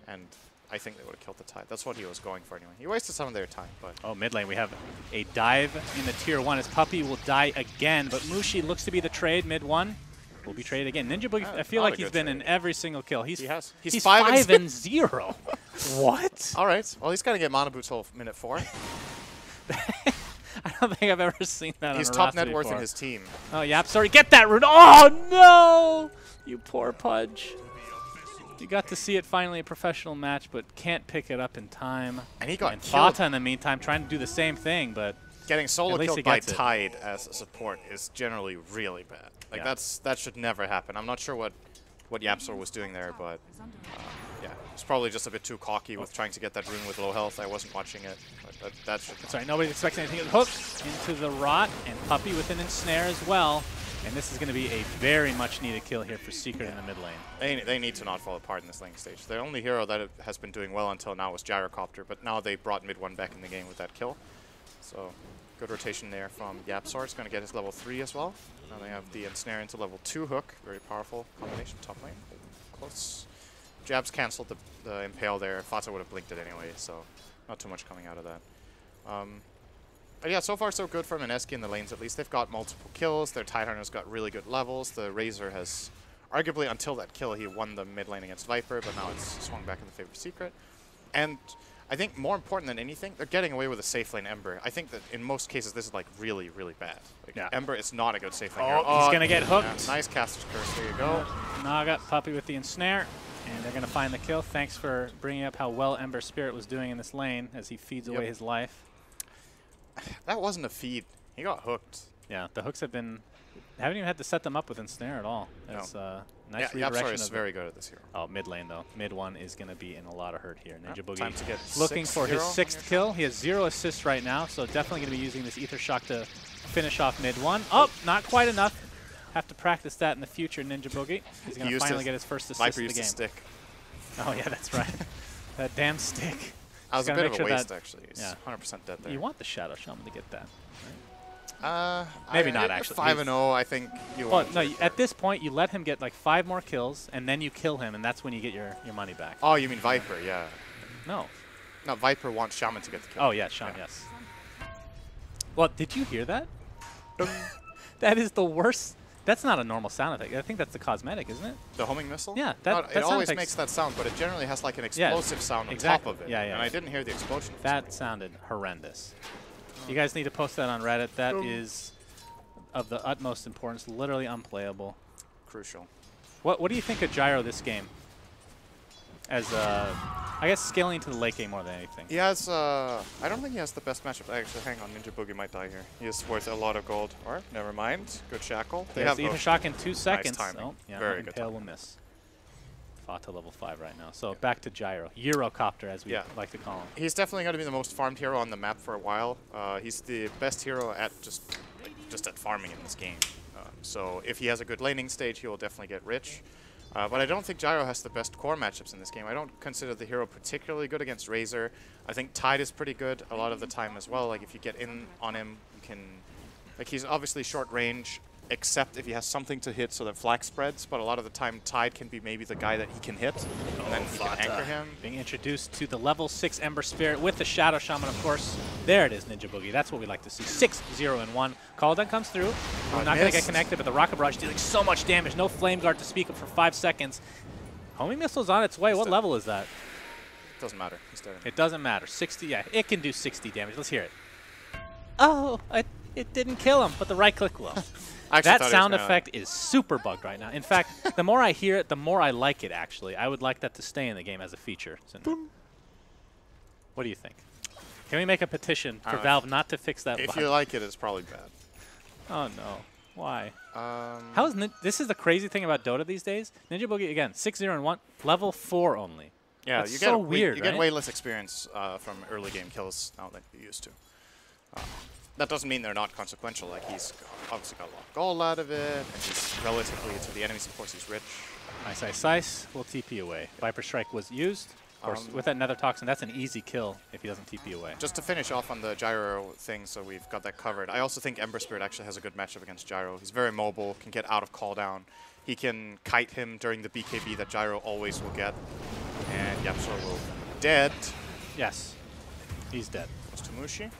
[SPEAKER 6] And I think they would have killed the tide. That's what he was going for anyway. He wasted some of their time, but
[SPEAKER 5] Oh, mid lane, we have a dive in the tier 1 as Puppey will die again, but Mushi looks to be the trade. Mid 1 will be traded again. Ninja Boogie, I feel
[SPEAKER 6] not
[SPEAKER 5] like
[SPEAKER 6] a
[SPEAKER 5] he's
[SPEAKER 6] good
[SPEAKER 5] been in
[SPEAKER 6] trade.
[SPEAKER 5] every single kill. He's
[SPEAKER 6] he has.
[SPEAKER 5] He's
[SPEAKER 6] 5 and
[SPEAKER 5] 5 and 0. What?
[SPEAKER 6] All right. Well, he's got to get mana boots till minute 4.
[SPEAKER 5] I don't think I've ever seen that
[SPEAKER 6] He's
[SPEAKER 5] on a
[SPEAKER 6] top
[SPEAKER 5] roster
[SPEAKER 6] net worth in
[SPEAKER 5] before.
[SPEAKER 6] his team.
[SPEAKER 5] Oh, yep. Sorry, get that rune. Oh, no! You poor Pudge. You got to see it finally, a professional match, but can't pick it up in time.
[SPEAKER 6] And he got
[SPEAKER 5] And
[SPEAKER 6] killed.
[SPEAKER 5] Fata, in the meantime, trying to do the same thing, but
[SPEAKER 6] Getting solo
[SPEAKER 5] At least he
[SPEAKER 6] killed by
[SPEAKER 5] gets it.
[SPEAKER 6] Tide as a support is generally really bad. Like
[SPEAKER 5] Yeah.
[SPEAKER 6] that should never happen. I'm not sure what Yapsor was doing there, but yeah, it's probably just a bit too cocky with trying to get that rune with low health. I wasn't watching it, but that should.
[SPEAKER 5] sorry, nobody expects anything. Hook into the rot, and Puppey with an ensnare as well. And this is going to be a very much needed kill here for Secret in the mid lane.
[SPEAKER 6] They need to not fall apart in this lane stage. The only hero that has been doing well until now was Gyrocopter, but now they brought mid 1 back in the game with that kill. So good rotation there from Yapsor. It's going to get his level 3 as well. Now they have the ensnare into level 2 hook. Very powerful combination top lane. Close. Jabs canceled the impale there. Fata would have blinked it anyway, so not too much coming out of that. But yeah, so far so good for Mineski in the lanes at least. They've got multiple kills. Their Tidehunter's got really good levels. The Razor has, arguably until that kill, he won the mid lane against Viper, but now it's swung back in the favor of Secret. And I think more important than anything, they're getting away with a safe lane Ember. I think that in most cases this is like really, really bad. Like
[SPEAKER 5] Yeah.
[SPEAKER 6] Ember is not a good safe lane
[SPEAKER 5] Oh,
[SPEAKER 6] hero.
[SPEAKER 5] he's going to get
[SPEAKER 6] Yeah,
[SPEAKER 5] hooked.
[SPEAKER 6] nice Caster's Curse. There you go.
[SPEAKER 5] Naga, Puppey with the ensnare. And they're going to find the kill. Thanks for bringing up how well Ember Spirit was doing in this lane as he feeds away
[SPEAKER 6] Yep.
[SPEAKER 5] his life.
[SPEAKER 6] That wasn't a feed. He got hooked.
[SPEAKER 5] Yeah, the hooks have been... Haven't even had to set them up with ensnare at all.
[SPEAKER 6] No.
[SPEAKER 5] It's nice
[SPEAKER 6] Yeah, Yapsor
[SPEAKER 5] redirection
[SPEAKER 6] is
[SPEAKER 5] of
[SPEAKER 6] very good at this hero.
[SPEAKER 5] Oh, mid lane though. Mid 1 is going to be in a lot of hurt here. Ninja Boogie
[SPEAKER 6] Time to get
[SPEAKER 5] looking for his
[SPEAKER 6] 6-0
[SPEAKER 5] 6th kill. He has 0 assists right now, so definitely going to be using this Ether Shock to finish off mid 1. Oh, not quite enough. Have to practice that in the future, Ninja Boogie. He's going to
[SPEAKER 6] used
[SPEAKER 5] finally
[SPEAKER 6] his-
[SPEAKER 5] get his first assist
[SPEAKER 6] Viper
[SPEAKER 5] of the
[SPEAKER 6] used
[SPEAKER 5] game.
[SPEAKER 6] to stick.
[SPEAKER 5] Oh yeah, that's right. That damn stick.
[SPEAKER 6] That was a
[SPEAKER 5] gotta
[SPEAKER 6] bit
[SPEAKER 5] make
[SPEAKER 6] of a
[SPEAKER 5] sure
[SPEAKER 6] waste,
[SPEAKER 5] that-
[SPEAKER 6] actually. He's
[SPEAKER 5] yeah.
[SPEAKER 6] 100% dead there.
[SPEAKER 5] You want the Shadow Shaman to get that.
[SPEAKER 6] Maybe
[SPEAKER 5] not, actually.
[SPEAKER 6] 5 and 0, I think you
[SPEAKER 5] Well,
[SPEAKER 6] want.
[SPEAKER 5] no, at this point, you let him get like 5 more kills, and then you kill him, and that's when you get your money back.
[SPEAKER 6] Oh, you mean Viper? Yeah.
[SPEAKER 5] No.
[SPEAKER 6] No, Viper wants Shaman to get the kill.
[SPEAKER 5] Oh, yeah, Sean, yes. Well, did you hear that? That is the worst. That's not a normal sound effect. I think that's the cosmetic, isn't it?
[SPEAKER 6] The homing missile?
[SPEAKER 5] Yeah,
[SPEAKER 6] that
[SPEAKER 5] sound
[SPEAKER 6] always
[SPEAKER 5] effect's-
[SPEAKER 6] makes that sound, but it generally has like an
[SPEAKER 5] Yeah,
[SPEAKER 6] explosive sound on
[SPEAKER 5] exactly.
[SPEAKER 6] top of it.
[SPEAKER 5] Yeah, yeah.
[SPEAKER 6] And I didn't hear the explosion. for some
[SPEAKER 5] That
[SPEAKER 6] reason.
[SPEAKER 5] sounded horrendous. You guys need to post that on Reddit. That is of the utmost importance. Literally unplayable.
[SPEAKER 6] Crucial.
[SPEAKER 5] What do you think of Gyro this game? As I guess scaling into the late game more than anything.
[SPEAKER 6] He has, I don't think he has the best matchup. Actually, hang on, Ninja Boogie might die here. He is worth a lot of gold. Or, never mind. Good shackle. They
[SPEAKER 5] Yes,
[SPEAKER 6] have
[SPEAKER 5] even
[SPEAKER 6] both.
[SPEAKER 5] shock in 2 seconds.
[SPEAKER 6] timing.
[SPEAKER 5] Oh, yeah,
[SPEAKER 6] Very good
[SPEAKER 5] Impale will miss. Fata level 5 right now. So back to Gyro. Eurocopter, as we
[SPEAKER 6] Yeah.
[SPEAKER 5] like to call him.
[SPEAKER 6] He's definitely going to be the most farmed hero on the map for a while. He's the best hero at just at farming in this game. So if he has a good laning stage, he will definitely get rich. But I don't think Gyro has the best core matchups in this game. I don't consider the hero particularly good against Razor. I think Tide is pretty good a lot of the time as well. Like if you get in on him, you can... Like he's obviously short range, except if he has something to hit so that flag spreads. But a lot of the time, Tide can be maybe the guy that he can hit. And then he can anchor him.
[SPEAKER 5] Being introduced to the level 6 Ember Spirit with the Shadow Shaman, of course. There it is, Ninja Boogie. That's what we like to see. 6-0-1. Calden comes through. We're not going to get
[SPEAKER 6] missed.
[SPEAKER 5] connected, but the Rocket Barrage dealing so much damage. No Flame Guard to speak of for 5 seconds. Homing Missile's on its way. What
[SPEAKER 6] dead.
[SPEAKER 5] level is that?
[SPEAKER 6] Doesn't matter. He's dead.
[SPEAKER 5] It doesn't matter. 60, yeah, it can do 60 damage. Let's hear it. Oh, it didn't kill him, but the right click will.
[SPEAKER 6] I actually
[SPEAKER 5] That
[SPEAKER 6] thought he was
[SPEAKER 5] sound
[SPEAKER 6] gonna-
[SPEAKER 5] effect is super bugged right now. In fact, the more I hear it, the more I like it, actually. I would like that to stay in the game as a feature. What do you think? Can we make a petition for Valve not to fix that
[SPEAKER 6] If
[SPEAKER 5] bug?
[SPEAKER 6] you like it, it's probably bad.
[SPEAKER 5] Oh, no. Why?
[SPEAKER 6] How
[SPEAKER 5] How is this is the crazy thing about Dota these days. Ninja Boogie, again, 6-0-1, level 4 only.
[SPEAKER 6] Yeah,
[SPEAKER 5] That's
[SPEAKER 6] you
[SPEAKER 5] so
[SPEAKER 6] get
[SPEAKER 5] weird,
[SPEAKER 6] You get
[SPEAKER 5] right?
[SPEAKER 6] way less experience from early game kills now than you used to. That doesn't mean they're not consequential. Like he's obviously got a lot of gold out of it, and he's relatively to the enemy supports. He's rich.
[SPEAKER 5] Nice Ice Ice will TP away. Viper Strike was used. Of course, with that Nether Toxin, that's an easy kill if he doesn't TP away.
[SPEAKER 6] Just to finish off on the Gyro thing, so we've got that covered. I also think Ember Spirit actually has a good matchup against Gyro. He's very mobile, can get out of call down. He can kite him during the BKB that Gyro always will get, and Yapsor will be dead.
[SPEAKER 5] Yes, he's dead.
[SPEAKER 6] Goes to Mushi.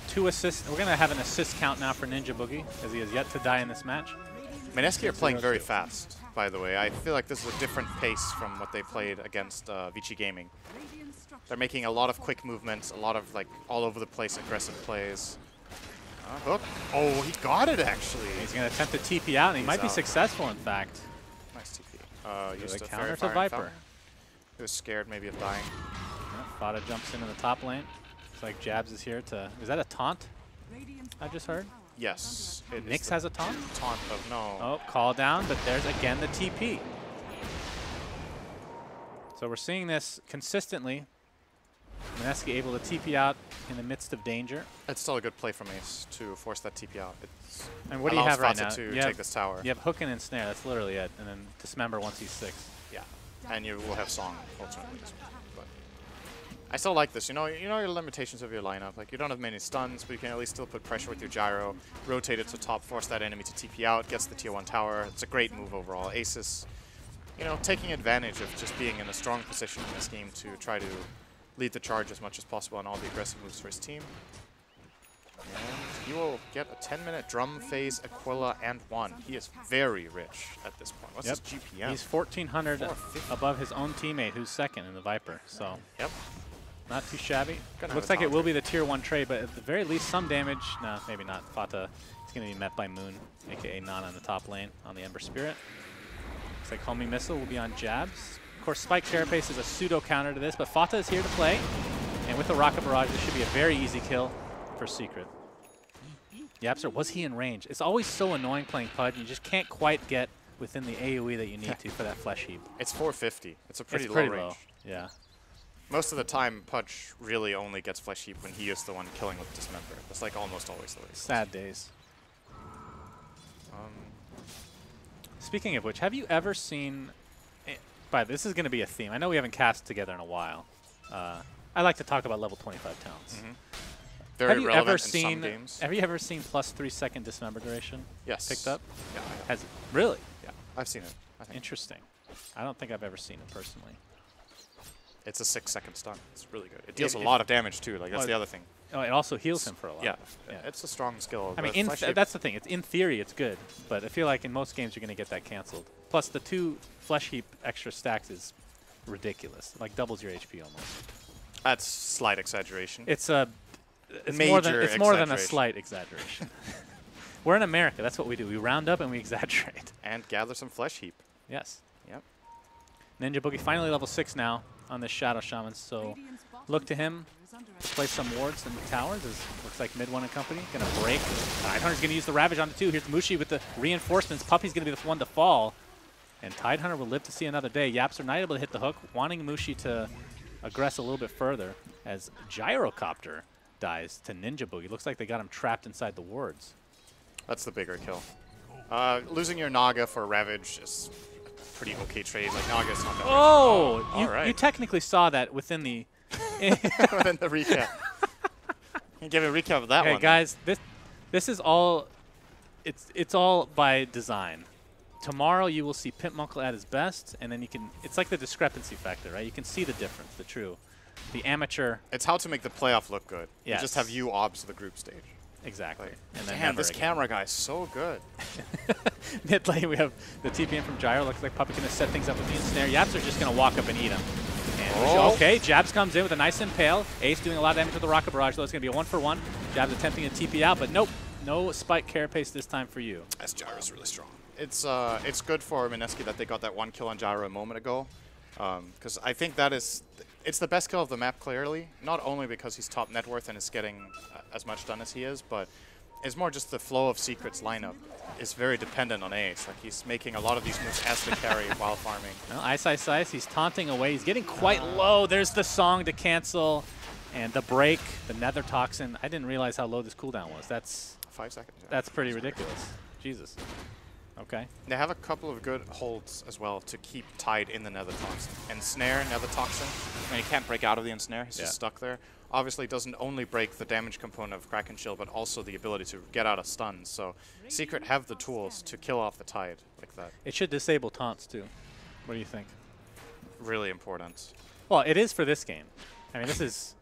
[SPEAKER 5] 2 assists. We're going to have an assist count now for Ninja Boogie, as he has yet to die in this match.
[SPEAKER 6] Meneski are playing very fast, by the way. I feel like this is a different pace from what they played against Vici Gaming. They're making a lot of quick movements, a lot of like all over the place aggressive plays. Hook. Oh, he got it actually.
[SPEAKER 5] He's going to attempt to TP out, and he
[SPEAKER 6] He's
[SPEAKER 5] might be
[SPEAKER 6] out.
[SPEAKER 5] successful, in fact.
[SPEAKER 6] Nice TP. Used
[SPEAKER 5] The
[SPEAKER 6] a
[SPEAKER 5] counter
[SPEAKER 6] Fairy
[SPEAKER 5] to
[SPEAKER 6] Fire
[SPEAKER 5] Viper.
[SPEAKER 6] Fountain. He was scared maybe of dying.
[SPEAKER 5] Fada jumps into the top lane. Looks like Jabs is here to... Is that a taunt I just heard?
[SPEAKER 6] Yes. it is
[SPEAKER 5] Nyx
[SPEAKER 6] the
[SPEAKER 5] has a taunt?
[SPEAKER 6] Taunt of no.
[SPEAKER 5] Oh, call down, but there's again the TP. So we're seeing this consistently. Meneski able to TP out in the midst of danger.
[SPEAKER 6] It's still a good play from Ace to force that TP out. It's
[SPEAKER 5] And what do you
[SPEAKER 6] allows
[SPEAKER 5] have right
[SPEAKER 6] Fata
[SPEAKER 5] now?
[SPEAKER 6] to
[SPEAKER 5] You
[SPEAKER 6] take
[SPEAKER 5] have,
[SPEAKER 6] this tower.
[SPEAKER 5] you have Hook and Ensnare, that's literally it. And then Dismember once he's 6.
[SPEAKER 6] Yeah. And you will have Song ultimately as well. But I still like this. You know your limitations of your lineup. Like you don't have many stuns, but you can at least still put pressure with your gyro, rotate it to top, force that enemy to TP out, gets the tier 1 tower. It's a great move overall. Ace is, taking advantage of just being in a strong position in this game to try to lead the charge as much as possible on all the aggressive moves for his team. And he will get a 10-minute drum phase, Aquila, and 1. He is very rich at this point. What's his GPM?
[SPEAKER 5] He's 1,400
[SPEAKER 6] 450.
[SPEAKER 5] above his own teammate, who's second in the Viper. So
[SPEAKER 6] Yep.
[SPEAKER 5] not too shabby.
[SPEAKER 6] Gonna
[SPEAKER 5] Looks
[SPEAKER 6] have a
[SPEAKER 5] like it will
[SPEAKER 6] taunt.
[SPEAKER 5] be the tier 1 trade, but at the very least some damage. No, maybe not. Fata is going to be met by Moon, a.k.a. Nana in the top lane on the Ember Spirit. Looks like Homing Missile will be on Jabs. Of course, Spike Carapace is a pseudo counter to this, but Fata is here to play. And with the Rocket Barrage, this should be a very easy kill for Secret. Yapster, was he in range? It's always so annoying playing Pudge. You just can't quite get within the AoE that you need to for that Flesh Heap.
[SPEAKER 6] It's 450. It's a pretty
[SPEAKER 5] It's
[SPEAKER 6] low
[SPEAKER 5] pretty
[SPEAKER 6] range.
[SPEAKER 5] low. Yeah.
[SPEAKER 6] Most of the time, Pudge really only gets Flesh Heap when he is the one killing with Dismember. That's like almost always the way.
[SPEAKER 5] Sad days. Speaking of which, have you ever seen... this is going to be a theme. I know we haven't cast together in a while. I like to talk about level 25 talents.
[SPEAKER 6] Very
[SPEAKER 5] Have you
[SPEAKER 6] relevant
[SPEAKER 5] ever
[SPEAKER 6] in
[SPEAKER 5] seen?
[SPEAKER 6] some games.
[SPEAKER 5] Have you ever seen plus 3-second dismember duration
[SPEAKER 6] Yes.
[SPEAKER 5] picked up?
[SPEAKER 6] Yeah, I have.
[SPEAKER 5] Has it? Really?
[SPEAKER 6] Yeah, I've seen it. I think
[SPEAKER 5] Interesting. I don't think I've ever seen it personally.
[SPEAKER 6] it's a 6-second stun. It's really good. It deals a
[SPEAKER 5] if-
[SPEAKER 6] lot of damage too. Like that's
[SPEAKER 5] well,
[SPEAKER 6] the other thing.
[SPEAKER 5] Oh, it also heals him for a lot.
[SPEAKER 6] Yeah, it's a strong skill.
[SPEAKER 5] I mean,
[SPEAKER 6] The flash hip-
[SPEAKER 5] that's the thing. It's in theory, it's good, but I feel like in most games you're going to get that canceled. Plus, the 2 flesh heap extra stacks is ridiculous. Like doubles your HP almost.
[SPEAKER 6] that's slight exaggeration.
[SPEAKER 5] It's more than a
[SPEAKER 6] exaggeration.
[SPEAKER 5] slight exaggeration. We're in America. That's what we do. We round up and we exaggerate.
[SPEAKER 6] And gather some flesh heap.
[SPEAKER 5] Yes.
[SPEAKER 6] Yep.
[SPEAKER 5] Ninja Boogie finally level 6 now on this Shadow Shaman, so look to him to place some wards in the towers. Looks like Mid One and company gonna break. Tidehunter's gonna use the Ravage onto 2. Here's Mushi with the reinforcements. Puppy's gonna be the one to fall, and Tidehunter will live to see another day. Yaps are not able to hit the hook, wanting Mushi to aggress a little bit further as Gyrocopter dies to Ninja Boogie. Looks like they got him trapped inside the wards.
[SPEAKER 6] That's the bigger kill. Losing your Naga for Ravage is a pretty okay trade. Like, Naga's not that
[SPEAKER 5] Oh,
[SPEAKER 6] all right.
[SPEAKER 5] you technically saw that within the.
[SPEAKER 6] Within the recap. You give a recap of that
[SPEAKER 5] Hey
[SPEAKER 6] one.
[SPEAKER 5] guys, this is all. It's all by design. Tomorrow you will see Pimpmunkle at his best, and then you can. It's like the discrepancy factor, right? You can see the difference, the amateur.
[SPEAKER 6] It's how to make the playoff look good.
[SPEAKER 5] Yes.
[SPEAKER 6] You just have you obs the group stage.
[SPEAKER 5] Exactly.
[SPEAKER 6] Like,
[SPEAKER 5] And then
[SPEAKER 6] damn,
[SPEAKER 5] never
[SPEAKER 6] this
[SPEAKER 5] again.
[SPEAKER 6] camera guy is so good.
[SPEAKER 5] Mid lane, we have the TPM from Gyro. Looks like Puppy going to set things up with the ensnare. Yaps are just going to walk up and eat him. And okay, Jabs comes in with a nice impale. Ace doing a lot of damage with the Rocket Barrage, though. It's going to be a 1-for-1. Jabs attempting to TP out, but nope. No Spike Carapace this time for you.
[SPEAKER 6] This Gyro's really strong. It's good for Mineski that they got that 1 kill on Gyro a moment ago. Because I think it's the best kill of the map, clearly. Not only because he's top net worth and is getting as much done as he is, but it's more just the flow of Secret's lineup is very dependent on Ace. Like, he's making a lot of these moves as the carry while farming.
[SPEAKER 5] Well, Ice, he's taunting away. He's getting quite low. There's the song to cancel. And the break, the Nether Toxin. I didn't realize how low this cooldown was. That's
[SPEAKER 6] 5 seconds. Yeah.
[SPEAKER 5] That's pretty ridiculous. Jesus. Okay.
[SPEAKER 6] They have a couple of good holds as well to keep tied in the Nether Toxin. Ensnare Nether Toxin, and he can't break out of the Ensnare, he's just stuck there. Obviously, it doesn't only break the damage component of Kraken Shield, but also the ability to get out of stuns. So Secret have the tools to kill off the Tide like that.
[SPEAKER 5] It should disable taunts, too. What do you think?
[SPEAKER 6] Really important.
[SPEAKER 5] Well, it is for this game. I mean, this is...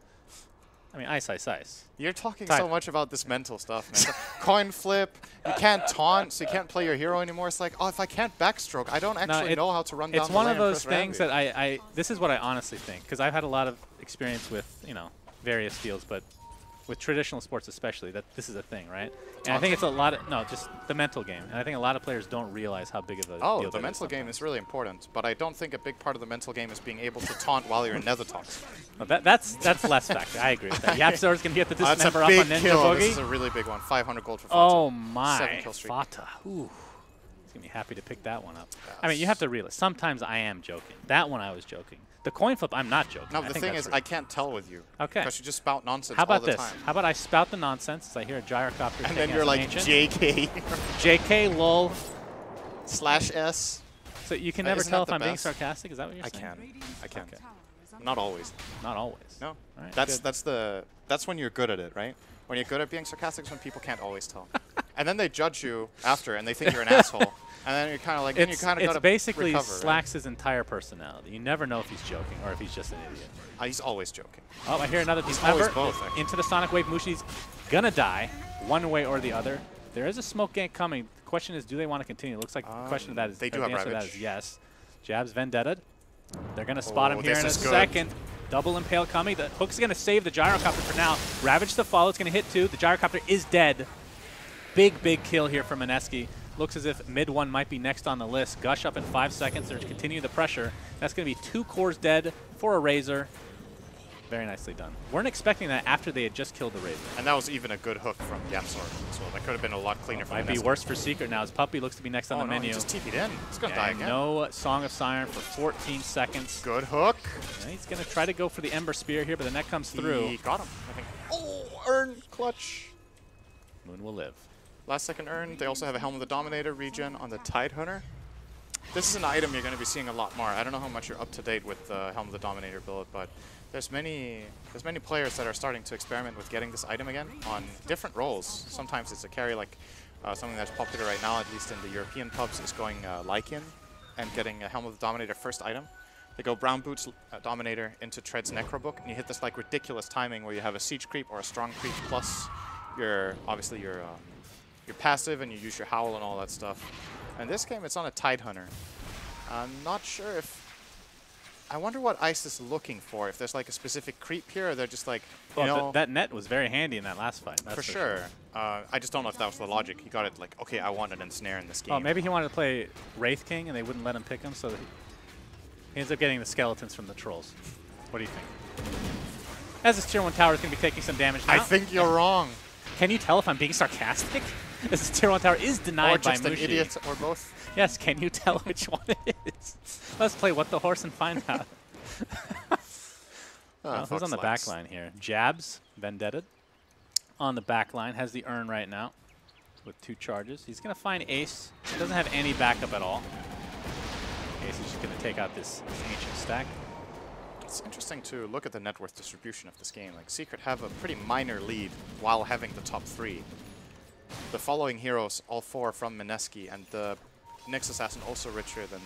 [SPEAKER 5] I mean, Ice.
[SPEAKER 6] You're talking
[SPEAKER 5] Tide.
[SPEAKER 6] so much about this mental stuff, man. It's like coin flip, you can't taunt, so you can't play your hero anymore. It's like, oh, if I can't backstroke, I don't actually know how to run down
[SPEAKER 5] It's
[SPEAKER 6] the
[SPEAKER 5] one
[SPEAKER 6] lane
[SPEAKER 5] of those
[SPEAKER 6] and press
[SPEAKER 5] things
[SPEAKER 6] Rambi.
[SPEAKER 5] that this is what I honestly think, because I've had a lot of experience with, various fields, but with traditional sports especially, that this is a thing, right? And I think it's a lot of, no, just the mental game. And I think a lot of players don't realize how big of a deal
[SPEAKER 6] Oh,
[SPEAKER 5] that
[SPEAKER 6] the
[SPEAKER 5] is
[SPEAKER 6] mental game
[SPEAKER 5] sometimes.
[SPEAKER 6] is really important, but I don't think a big part of the mental game is being able to taunt while you're in Nether Toxin.
[SPEAKER 5] Well, that's less factor. I agree with that. Yapzor's going to get the
[SPEAKER 6] That's a
[SPEAKER 5] dismember up
[SPEAKER 6] big
[SPEAKER 5] on Ninja
[SPEAKER 6] kill. This is
[SPEAKER 5] Boogie.
[SPEAKER 6] a really big one. 500 gold for Fata.
[SPEAKER 5] Oh my,
[SPEAKER 6] 7 kill streak.
[SPEAKER 5] Fata. Ooh. He's going to be happy to pick that one up. I mean, you have to realize, sometimes I am joking. That one I was joking. The coin flip, I'm not joking.
[SPEAKER 6] No,
[SPEAKER 5] I
[SPEAKER 6] the
[SPEAKER 5] think
[SPEAKER 6] thing
[SPEAKER 5] that's
[SPEAKER 6] is,
[SPEAKER 5] real.
[SPEAKER 6] I can't tell with you.
[SPEAKER 5] Okay.
[SPEAKER 6] Because you just spout nonsense
[SPEAKER 5] How about
[SPEAKER 6] all the
[SPEAKER 5] this?
[SPEAKER 6] time.
[SPEAKER 5] How about I spout the nonsense as I hear a gyrocopter
[SPEAKER 6] And
[SPEAKER 5] taking
[SPEAKER 6] then you're
[SPEAKER 5] out
[SPEAKER 6] like,
[SPEAKER 5] an ancient.
[SPEAKER 6] JK
[SPEAKER 5] JK, lol.
[SPEAKER 6] /S.
[SPEAKER 5] So you can never
[SPEAKER 6] Isn't
[SPEAKER 5] tell
[SPEAKER 6] that
[SPEAKER 5] if
[SPEAKER 6] the
[SPEAKER 5] I'm being
[SPEAKER 6] best?
[SPEAKER 5] sarcastic? Is that what you're
[SPEAKER 6] I
[SPEAKER 5] saying?
[SPEAKER 6] can. I can.
[SPEAKER 5] Okay.
[SPEAKER 6] Not always.
[SPEAKER 5] Not always.
[SPEAKER 6] No.
[SPEAKER 5] All right,
[SPEAKER 6] That's
[SPEAKER 5] good.
[SPEAKER 6] that's when you're good at it, right? When you're good at being sarcastic is when people can't always tell. And then they judge you after, and they think you're an asshole. And then you're kind of like, then you kind of got
[SPEAKER 5] It's
[SPEAKER 6] to
[SPEAKER 5] basically
[SPEAKER 6] recover,
[SPEAKER 5] Slacks' entire personality. You never know if he's joking or if he's just an idiot.
[SPEAKER 6] right? He's always joking.
[SPEAKER 5] Oh, I hear another
[SPEAKER 6] He's
[SPEAKER 5] dismember.
[SPEAKER 6] always both, actually.
[SPEAKER 5] Into the Sonic Wave. Mushi's gonna die one way or the other. There is a smoke gank coming. The question is, do they want to continue? It looks like the question of that is
[SPEAKER 6] they do
[SPEAKER 5] or
[SPEAKER 6] have
[SPEAKER 5] the answer to that
[SPEAKER 6] Ravage.
[SPEAKER 5] is yes. Jabs Vendetta. They're gonna spot
[SPEAKER 6] Oh,
[SPEAKER 5] him here in a
[SPEAKER 6] this is good.
[SPEAKER 5] second. Double impale coming. The hook's gonna save the gyrocopter for now. Ravage to follow. It's gonna hit 2. The gyrocopter is dead. Big kill here from Mineski. Looks as if mid one might be next on the list. Gush up in 5 seconds. They're continuing the pressure. That's going to be 2 cores dead for a Razor. Very nicely done. Weren't expecting that after they had just killed the Razor.
[SPEAKER 6] And that was even a good hook from Yapsor. So that could have been a lot cleaner for
[SPEAKER 5] Might be
[SPEAKER 6] Mineski.
[SPEAKER 5] worse for Secret now. His Puppy looks to be next on
[SPEAKER 6] Oh,
[SPEAKER 5] the
[SPEAKER 6] no,
[SPEAKER 5] menu.
[SPEAKER 6] he just TP'd in. He's going to die
[SPEAKER 5] And
[SPEAKER 6] again.
[SPEAKER 5] no Song of Siren for 14 seconds.
[SPEAKER 6] Good hook.
[SPEAKER 5] And he's going to try to go for the Ember Spear here, but the net comes through.
[SPEAKER 6] He got him, I think. Oh, Urn clutch.
[SPEAKER 5] Moon will live.
[SPEAKER 6] Last second Urn. They also have a Helm of the Dominator regen on the Tidehunter. This is an item you're going to be seeing a lot more. I don't know how much you're up to date with the Helm of the Dominator build, but there's many players that are starting to experiment with getting this item again on different roles. Sometimes it's a carry, like something that's popular right now, at least in the European pubs, is going Lycan and getting a Helm of the Dominator first item. They go Brown Boots Dominator into Tread's Necrobook, and you hit this like ridiculous timing where you have a Siege Creep or a Strong Creep plus your passive, and you use your Howl and all that stuff. And this game, it's on a Tidehunter. I'm not sure if... I wonder what Ice is looking for. If there's like a specific creep here, or they're just like, you know...
[SPEAKER 5] That net was very handy in that last fight. That's
[SPEAKER 6] for sure. I just don't know if that was the logic. He got it like, okay, I want an ensnare in this game.
[SPEAKER 5] Oh, maybe he wanted to play Wraith King and they wouldn't let him pick him, so he ends up getting the skeletons from the trolls. What do you think? As this tier 1 tower is going to be taking some damage now.
[SPEAKER 6] I think you're wrong.
[SPEAKER 5] Can you tell if I'm being sarcastic? As this tier 1 tower is denied by
[SPEAKER 6] just an
[SPEAKER 5] Mushi.
[SPEAKER 6] idiot, or both.
[SPEAKER 5] Yes, can you tell which one it is? Let's play What the Horse and find out. Who's on the back line here? Jabs, Vendetta. On the back line, has the urn right now with 2 charges. He's going to find Ace. He doesn't have any backup at all. Ace is just going to take out this ancient stack.
[SPEAKER 6] It's interesting to look at the net worth distribution of this game. Like, Secret have a pretty minor lead while having the top 3. The following heroes, all 4 from Mineski, and the Nyx Assassin also richer than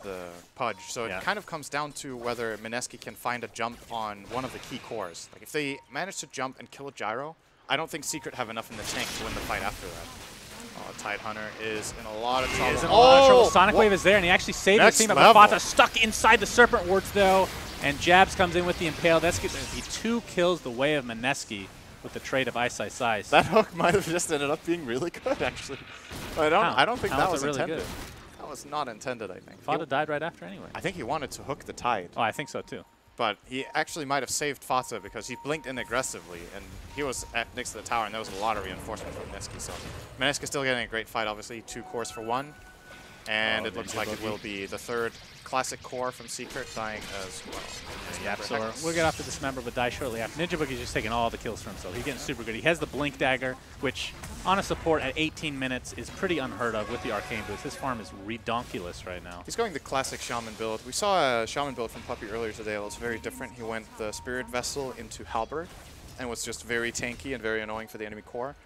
[SPEAKER 6] the Pudge. So it kind of comes down to whether Mineski can find a jump on one of the key cores. Like, if they manage to jump and kill a Gyro, I don't think Secret have enough in the tank to win the fight after that. Oh, Tidehunter is in a lot of trouble.
[SPEAKER 5] He is in a lot of trouble. Sonic Wave is there, and he actually saved his team. But Mafata stuck inside the Serpent Wards, though, and Jabs comes in with the Impale. That's going to be 2 kills the way of Mineski with the trade of Ice Ice Ice.
[SPEAKER 6] That hook might have just ended up being really good, actually. I don't think that was
[SPEAKER 5] really
[SPEAKER 6] intended.
[SPEAKER 5] good?
[SPEAKER 6] That was not intended, I think.
[SPEAKER 5] Fata died right after anyway.
[SPEAKER 6] I think he wanted to hook the Tide.
[SPEAKER 5] Oh, I think so too.
[SPEAKER 6] But he actually might have saved Fata because he blinked in aggressively, and he was next to the tower, and there was a lot of reinforcement from Mineski. So Mineski still getting a great fight, obviously. 2 cores for 1. And it looks like it will be the 3rd classic core from Secret dying as well.
[SPEAKER 5] YapzOr will get off to Dismember, but die shortly after. Ninja Boogie's just taking all the kills for himself. He's getting super good. He has the Blink Dagger, which on a support at 18 minutes is pretty unheard of with the Arcane Boots. His farm is redonkulous right now.
[SPEAKER 6] He's going the classic Shaman build. We saw a Shaman build from Puppey earlier today. It was very different. He went the Spirit Vessel into Halberd and was just very tanky and very annoying for the enemy core.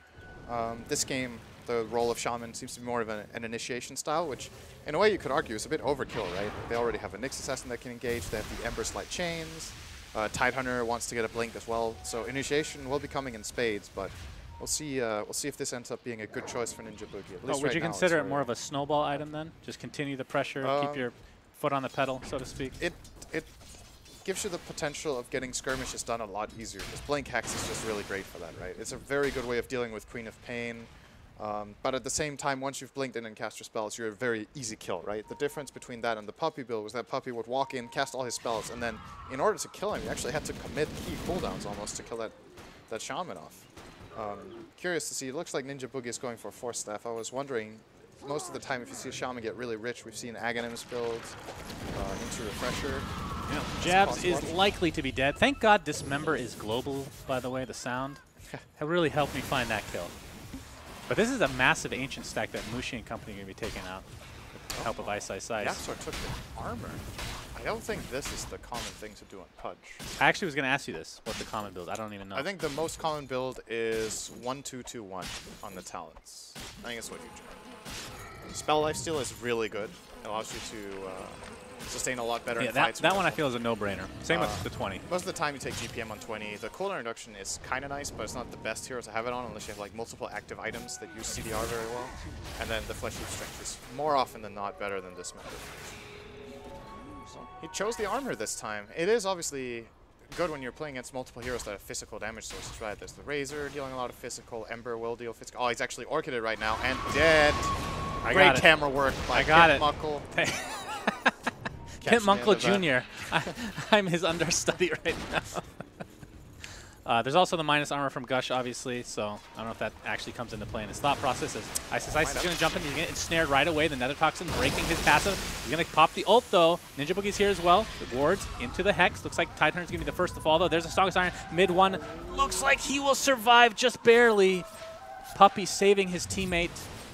[SPEAKER 6] This game, the role of Shaman seems to be more of an initiation style, which in a way you could argue is a bit overkill, right? They already have a Nyx Assassin that can engage. They have the Ember Slight Chains. Tidehunter wants to get a blink as well. So initiation will be coming in spades, but we'll see if this ends up being a good choice for Ninja Boogie. At least
[SPEAKER 5] Would
[SPEAKER 6] right
[SPEAKER 5] you
[SPEAKER 6] now,
[SPEAKER 5] consider
[SPEAKER 6] it's
[SPEAKER 5] it more of a snowball item then? Just continue the pressure, keep your foot on the pedal, so to speak?
[SPEAKER 6] It gives you the potential of getting skirmishes done a lot easier, because Blink Hex is just really great for that, right? It's a very good way of dealing with Queen of Pain. But at the same time, once you've blinked in and cast your spells, you're a very easy kill, right? The difference between that and the Puppey build was that Puppey would walk in, cast all his spells, and then in order to kill him, you actually had to commit key cooldowns almost to kill that Shaman off. Curious to see, it looks like Ninja Boogie is going for Force Staff. I was wondering, most of the time if you see a Shaman get really rich, we've seen Aghanims builds into Refresher.
[SPEAKER 5] Yeah. Jabs is likely to be dead. Thank God Dismember is global, by the way, the sound. That really helped me find that kill. But this is a massive ancient stack that Mushi and company are going to be taking out with the help of Ice Ice Ice.
[SPEAKER 6] YapzOr took the armor. I don't think this is the common thing to do on Pudge.
[SPEAKER 5] I actually was going to ask you this, what the common build. I don't even know.
[SPEAKER 6] I think the most common build is 1-2-2-1 on the talents. I think that's what you do. Spell Lifesteal is really good. It allows you to sustain a lot better in fights.
[SPEAKER 5] That one I feel is a no-brainer. Same with the 20.
[SPEAKER 6] Most of the time you take GPM on 20. The cooldown reduction is kind of nice, but it's not the best hero to have it on unless you have like multiple active items that use CDR very well. And then the Flesh Heap Strength is more often than not better than Dismember. So he chose the armor this time. It is obviously good when you're playing against multiple heroes that have physical damage sources, right? There's the Razor dealing a lot of physical, Ember will deal physical. Oh, he's actually Orchided right now and dead. Great camera work by Kip Muckle.
[SPEAKER 5] Kip Munkle Jr. I'm his understudy right now. There's also the minus armor from Gush, obviously, so I don't know if that actually comes into play in his thought process. As Ice Ice is going to jump in, he's going to get ensnared right away. The Nether Toxin breaking his passive. He's going to pop the ult, though. Ninja Boogie's here as well. The wards into the Hex. Looks like Tidehunter's going to be the first to fall, though. There's a Strongest Iron. Mid one. Looks like he will survive just barely. Puppey saving his teammate,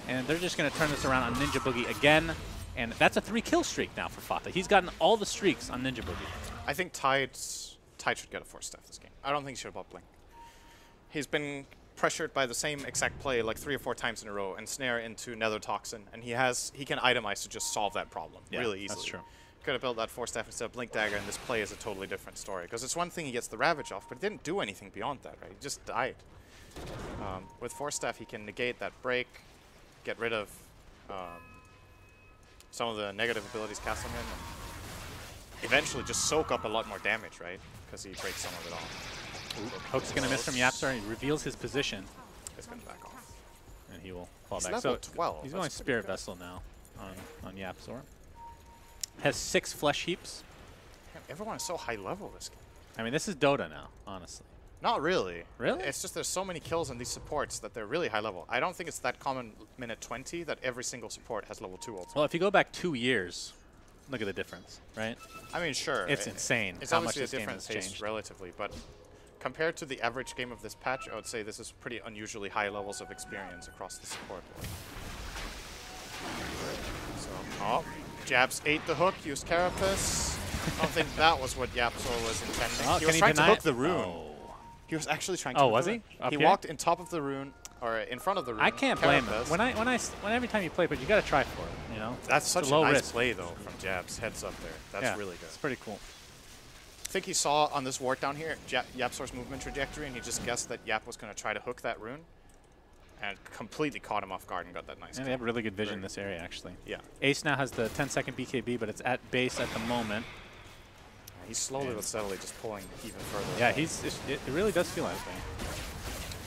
[SPEAKER 5] and they're just going to turn this around on Ninja Boogie again. And that's a 3-kill streak now for Fata. He's gotten all the streaks on Ninja Boogie.
[SPEAKER 6] I think Tide should get a Force Staff this game. I don't think he should have Blink. He's been pressured by the same exact play like 3 or 4 times in a row and snare into Nether Toxin, and he can itemize to just solve that problem really easily.
[SPEAKER 5] That's true.
[SPEAKER 6] could have built that Force Staff instead of Blink Dagger, and this play is a totally different story. Because it's one thing he gets the Ravage off, but he didn't do anything beyond that, right? He just died. With Force Staff, he can negate that break, get rid of some of the negative abilities cast on him, and eventually just soak up a lot more damage, right? Because he breaks some of it off.
[SPEAKER 5] Hook's going to miss from Yapzor. He reveals his position,
[SPEAKER 6] He's going to back off.
[SPEAKER 5] and he will fall
[SPEAKER 6] He's
[SPEAKER 5] back.
[SPEAKER 6] level
[SPEAKER 5] So
[SPEAKER 6] 12.
[SPEAKER 5] he's
[SPEAKER 6] That's
[SPEAKER 5] going
[SPEAKER 6] pretty
[SPEAKER 5] Spirit
[SPEAKER 6] good.
[SPEAKER 5] Vessel now on Yapzor. Has 6 flesh heaps.
[SPEAKER 6] Man, everyone is so high level this game.
[SPEAKER 5] I mean, this is Dota now, honestly.
[SPEAKER 6] Not really.
[SPEAKER 5] Really?
[SPEAKER 6] It's just there's so many kills on these supports that they're really high level. I don't think it's that common minute 20 that every single support has level 2 ults.
[SPEAKER 5] Well, if you go back 2 years, look at the difference, right?
[SPEAKER 6] I mean, sure.
[SPEAKER 5] It's insane
[SPEAKER 6] It's
[SPEAKER 5] how much
[SPEAKER 6] obviously
[SPEAKER 5] this
[SPEAKER 6] a
[SPEAKER 5] game
[SPEAKER 6] different
[SPEAKER 5] has
[SPEAKER 6] pace
[SPEAKER 5] changed.
[SPEAKER 6] relatively, but compared to the average game of this patch, I would say this is pretty unusually high levels of experience across the support board. So, oh, Jabs ate the hook, used Carapace. I don't think that was what Yapzor was intending.
[SPEAKER 5] Oh,
[SPEAKER 6] he
[SPEAKER 5] can
[SPEAKER 6] was
[SPEAKER 5] he
[SPEAKER 6] trying to
[SPEAKER 5] deny
[SPEAKER 6] hook
[SPEAKER 5] it?
[SPEAKER 6] the rune.
[SPEAKER 5] Oh.
[SPEAKER 6] He was actually trying to
[SPEAKER 5] Oh,
[SPEAKER 6] hook
[SPEAKER 5] was
[SPEAKER 6] the
[SPEAKER 5] he?
[SPEAKER 6] rune.
[SPEAKER 5] Up
[SPEAKER 6] He
[SPEAKER 5] here?
[SPEAKER 6] walked in top of the rune, or in front of the rune.
[SPEAKER 5] I can't blame him.
[SPEAKER 6] Carapace.
[SPEAKER 5] When every time you play, but you got to try for it, you know?
[SPEAKER 6] That's
[SPEAKER 5] It's
[SPEAKER 6] such a
[SPEAKER 5] low
[SPEAKER 6] nice
[SPEAKER 5] risk.
[SPEAKER 6] play, though, from Jabs. Heads up there. That's
[SPEAKER 5] Yeah,
[SPEAKER 6] really good.
[SPEAKER 5] It's pretty cool.
[SPEAKER 6] I think he saw on this ward down here Yapzor's movement trajectory, and he just guessed that Yap was going to try to hook that rune, and completely caught him off guard and got that nice
[SPEAKER 5] And they
[SPEAKER 6] kill.
[SPEAKER 5] have really good vision in
[SPEAKER 6] Very
[SPEAKER 5] this area, actually.
[SPEAKER 6] Yeah.
[SPEAKER 5] Ace now has the 10-second BKB, but it's at base at the moment.
[SPEAKER 6] He's slowly but steadily just pulling even further.
[SPEAKER 5] Yeah,
[SPEAKER 6] away.
[SPEAKER 5] it really does feel like that.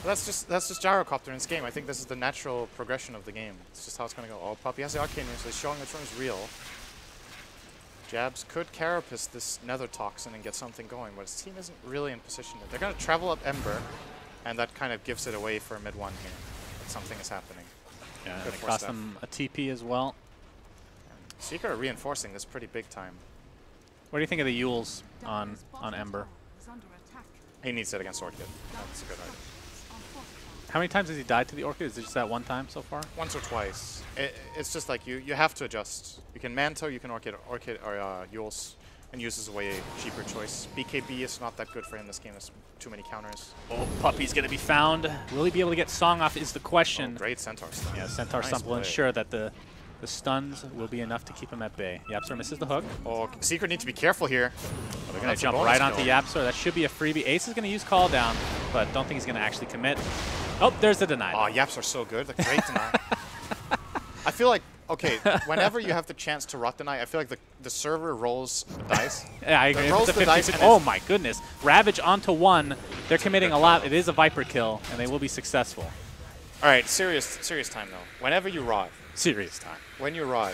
[SPEAKER 6] But that's just Gyrocopter in this game. I think this is the natural progression of the game. It's just how it's going to go. Oh, Puppy has the Arcane Rune, so he's showing which one is real. Jabs could Carapace this Nether Toxin and get something going, but his team isn't really in position yet. They're going to travel up Ember, and that kind of gives it away for mid 1 here. That something is happening.
[SPEAKER 5] Yeah,
[SPEAKER 6] Good
[SPEAKER 5] and it
[SPEAKER 6] for
[SPEAKER 5] cost
[SPEAKER 6] Steph.
[SPEAKER 5] them a TP as well.
[SPEAKER 6] Seeker are reinforcing this pretty big time.
[SPEAKER 5] What do you think of the Yules on Ember?
[SPEAKER 6] He needs it against Orchid. That's a good idea.
[SPEAKER 5] How many times has he died to the Orchid? Is it just that one time so far?
[SPEAKER 6] Once or twice. It's just like you have to adjust. You can Manto, you can Orchid or Yules, and use as a way a cheaper choice. BKB is not that good for him this game. There's too many counters.
[SPEAKER 5] Oh, Puppy's going to be found. Will he be able to get Song off is the question.
[SPEAKER 6] Oh, great Centaur stun.
[SPEAKER 5] Yeah, Centaur
[SPEAKER 6] Nice
[SPEAKER 5] Stump will
[SPEAKER 6] play.
[SPEAKER 5] ensure that the stuns will be enough to keep him at bay. Yapzor misses the hook.
[SPEAKER 6] Oh, Seeker needs to be careful here.
[SPEAKER 5] They're going to
[SPEAKER 6] That's a
[SPEAKER 5] jump
[SPEAKER 6] bonus
[SPEAKER 5] right onto
[SPEAKER 6] kill.
[SPEAKER 5] Yapzor. That should be a freebie. Ace is going to use Call Down, but don't think he's going to actually commit. Oh, there's the deny.
[SPEAKER 6] Oh, Yaps are so good. The great deny. I feel like, okay, whenever you have the chance to rot deny, I feel like the server rolls the dice.
[SPEAKER 5] Yeah, I agree.
[SPEAKER 6] rolls
[SPEAKER 5] It's a
[SPEAKER 6] the dice
[SPEAKER 5] 50
[SPEAKER 6] and
[SPEAKER 5] oh
[SPEAKER 6] it's-
[SPEAKER 5] my goodness. Ravage onto 1. They're committing a lot. It is a Viper kill, and they will be successful.
[SPEAKER 6] All right, serious time though. Whenever you rot,
[SPEAKER 5] Serious time.
[SPEAKER 6] when you rot,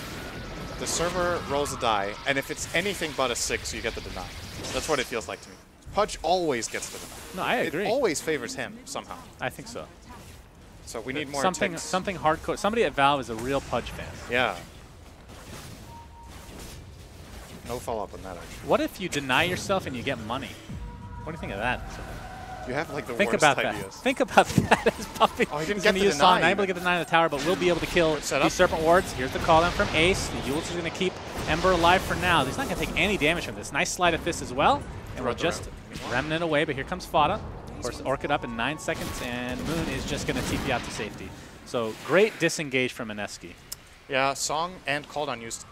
[SPEAKER 6] the server rolls a die, and if it's anything but a 6, you get the deny. That's what it feels like to me. Pudge always gets the deny.
[SPEAKER 5] No, I agree.
[SPEAKER 6] It always favors him somehow.
[SPEAKER 5] I think so.
[SPEAKER 6] So we need more
[SPEAKER 5] something
[SPEAKER 6] ticks.
[SPEAKER 5] something hardcore. Somebody at Valve is a real Pudge fan.
[SPEAKER 6] Yeah. No follow-up on that, actually.
[SPEAKER 5] What if you deny yourself and you get money? What do you think of that?
[SPEAKER 6] You have like the
[SPEAKER 5] Think
[SPEAKER 6] worst
[SPEAKER 5] about
[SPEAKER 6] ideas.
[SPEAKER 5] that. Think about that as Puppy.
[SPEAKER 6] Oh, he didn't
[SPEAKER 5] He's
[SPEAKER 6] get
[SPEAKER 5] gonna
[SPEAKER 6] the
[SPEAKER 5] use
[SPEAKER 6] deny
[SPEAKER 5] Song, not able to
[SPEAKER 6] even.
[SPEAKER 5] get the deny in the tower, but will be able to kill
[SPEAKER 6] Good setup.
[SPEAKER 5] these Serpent Wards. Here's the call down from Ace. The Yules is going to keep Ember alive for now. He's not going to take any damage from this. Nice Sleight of Fist as well. And we'll
[SPEAKER 6] Throw it
[SPEAKER 5] just Remnant away, but here comes Fada. Of course, Orchid up in 9 seconds, and Moon is just going to TP out to safety. So great disengage from Ineski.
[SPEAKER 6] Yeah, Song and Caldon used.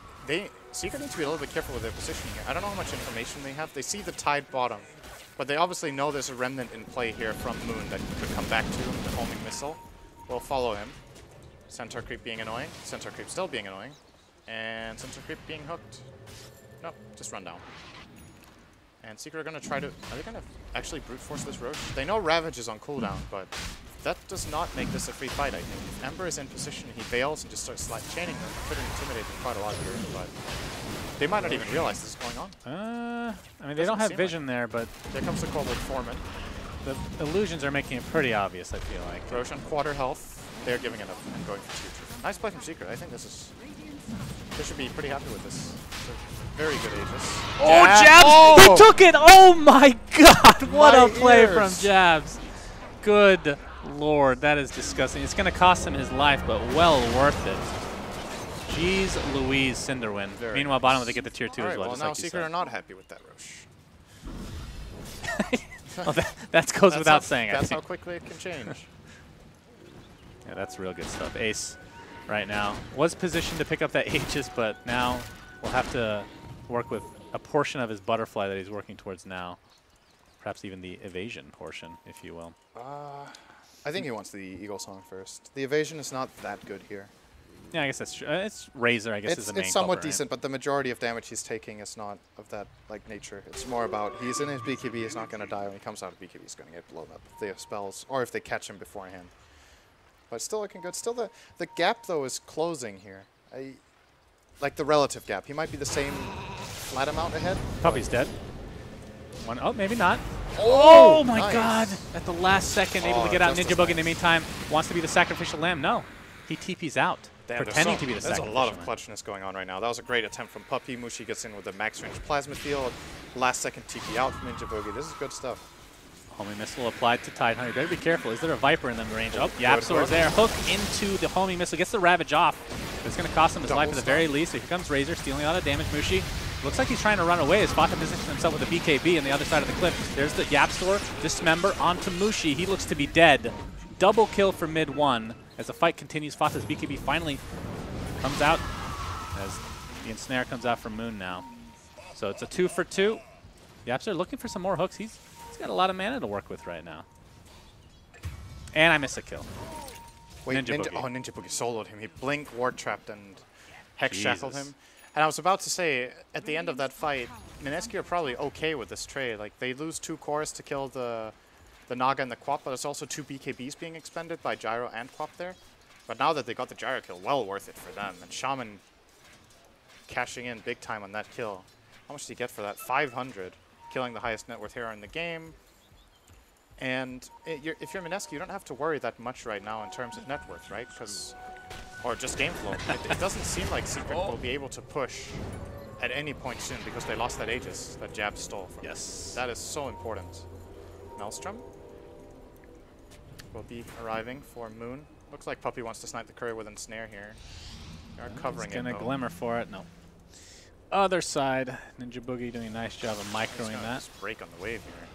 [SPEAKER 6] Seeker needs to be a little bit careful with their positioning here. I don't know how much information they have. They see the Tide bottom, but they obviously know there's a Remnant in play here from Moon that could come back to him, the homing missile. We'll follow him. Centaur Creep being annoying. Centaur Creep still being annoying. And Centaur Creep being hooked. Nope, just run down. And Seeker are going to try to... Are they going to actually brute force this Roche? They know Ravage is on cooldown, but that does not make this a free fight, I think. If Ember is in position, he bails and just starts chaining them. Could intimidate them quite a lot here, but they might not even realize this is going on.
[SPEAKER 5] I mean, they
[SPEAKER 6] Doesn't
[SPEAKER 5] don't have
[SPEAKER 6] seem
[SPEAKER 5] vision there, but
[SPEAKER 6] There comes the Kobold Foreman.
[SPEAKER 5] the illusions are making it pretty obvious, I feel like.
[SPEAKER 6] Roche on quarter health. They're giving it up and going for future. Nice play from Seeker. I think this is... They should be pretty happy with this. It's a very good Aegis.
[SPEAKER 5] Oh, Jabs!
[SPEAKER 6] Oh!
[SPEAKER 5] He took it! Oh my god! What
[SPEAKER 6] My
[SPEAKER 5] a play
[SPEAKER 6] ears.
[SPEAKER 5] from Jabs. Good lord, that is disgusting. It's going to cost him his life, but well worth it. Jeez Louise, Cinderwind.
[SPEAKER 6] Very
[SPEAKER 5] Meanwhile, bottom, they get the tier 2
[SPEAKER 6] All
[SPEAKER 5] as
[SPEAKER 6] right,
[SPEAKER 5] well,
[SPEAKER 6] well,
[SPEAKER 5] just
[SPEAKER 6] now
[SPEAKER 5] like you
[SPEAKER 6] Seeker are
[SPEAKER 5] said.
[SPEAKER 6] not happy with that Roche.
[SPEAKER 5] Oh, that goes
[SPEAKER 6] That's
[SPEAKER 5] without
[SPEAKER 6] how,
[SPEAKER 5] saying, I
[SPEAKER 6] That's how
[SPEAKER 5] think.
[SPEAKER 6] quickly it can change.
[SPEAKER 5] Yeah, that's real good stuff. Ace right now was positioned to pick up that Aegis, but now we'll have to work with a portion of his butterfly that he's working towards now. Perhaps even the evasion portion, if you will.
[SPEAKER 6] I think he wants the Eagle Song first. The evasion is not that good here.
[SPEAKER 5] Yeah, I guess that's true. It's Razor, I guess, is the main
[SPEAKER 6] It's somewhat
[SPEAKER 5] culprit, right?
[SPEAKER 6] decent, but the majority of damage he's taking is not of that like nature. It's more about he's in his BKB, he's not going to die. When he comes out of BKB, he's going to get blown up if they have spells, or if they catch him beforehand. But still looking good. Still the gap, though, is closing here. Like the relative gap. He might be the same flat amount ahead.
[SPEAKER 5] Puppy's dead. One, oh, maybe not.
[SPEAKER 6] Oh,
[SPEAKER 5] my
[SPEAKER 6] nice.
[SPEAKER 5] God! At the last second, able to get out
[SPEAKER 6] just
[SPEAKER 5] Ninja
[SPEAKER 6] as
[SPEAKER 5] Boogie in the
[SPEAKER 6] nice.
[SPEAKER 5] meantime. Wants to be the sacrificial lamb. No. He TP's out.
[SPEAKER 6] Damn,
[SPEAKER 5] pretending to be the
[SPEAKER 6] there's a
[SPEAKER 5] sacrificial
[SPEAKER 6] lot of
[SPEAKER 5] lamb.
[SPEAKER 6] clutchness going on right now. That was a great attempt from Puppy. Mushi gets in with the max range plasma field. Last second TP out from Ninja Boogie. This is good stuff.
[SPEAKER 5] Homing missile applied to Tidehunter. Better be careful. Is there a Viper in the range? Oh, Yapzor is there. Hook into the homing missile. Gets the Ravage off. It's going to cost him his life at the very least. So here comes Razor stealing a lot of damage. Mushi looks like he's trying to run away as Fata positions himself with the BKB on the other side of the cliff. There's the Yapzor. Dismember onto Mushi. He looks to be dead. Double kill for mid one. As the fight continues, Fata's BKB finally comes out as the ensnare comes out from Moon now. So it's a 2 for 2. Yapzor looking for some more hooks. He's got a lot of mana to work with right now. And I miss a kill.
[SPEAKER 6] Wait,
[SPEAKER 5] Ninja Boogie.
[SPEAKER 6] Oh, Ninja Boogie soloed him. He blink, ward trapped, and hex shackled
[SPEAKER 5] Jesus.
[SPEAKER 6] him. And I was about to say, at the end of that fight, Mineski are probably okay with this trade. Like, they lose 2 cores to kill the Naga and the Quap, but it's also 2 BKBs being expended by Gyro and Quap there. But now that they got the Gyro kill, well worth it for them. And Shaman cashing in big time on that kill. How much did he get for that? 500. Killing the highest net worth hero in the game. And if you're Mineski, you don't have to worry that much right now in terms of net worth, right? Or just game flow. It doesn't seem like Secret will be able to push at any point soon because they lost that Aegis that Jab stole from them.
[SPEAKER 5] Yes.
[SPEAKER 6] That is so important. Maelstrom will be arriving for Moon. Looks like Puppy wants to snipe the courier with a snare here. They are covering
[SPEAKER 5] He's
[SPEAKER 6] it,
[SPEAKER 5] going to
[SPEAKER 6] though.
[SPEAKER 5] glimmer for it. No. Other side. Ninja Boogie doing a nice job of
[SPEAKER 6] He's
[SPEAKER 5] microing
[SPEAKER 6] gonna
[SPEAKER 5] that.
[SPEAKER 6] just break on the wave here.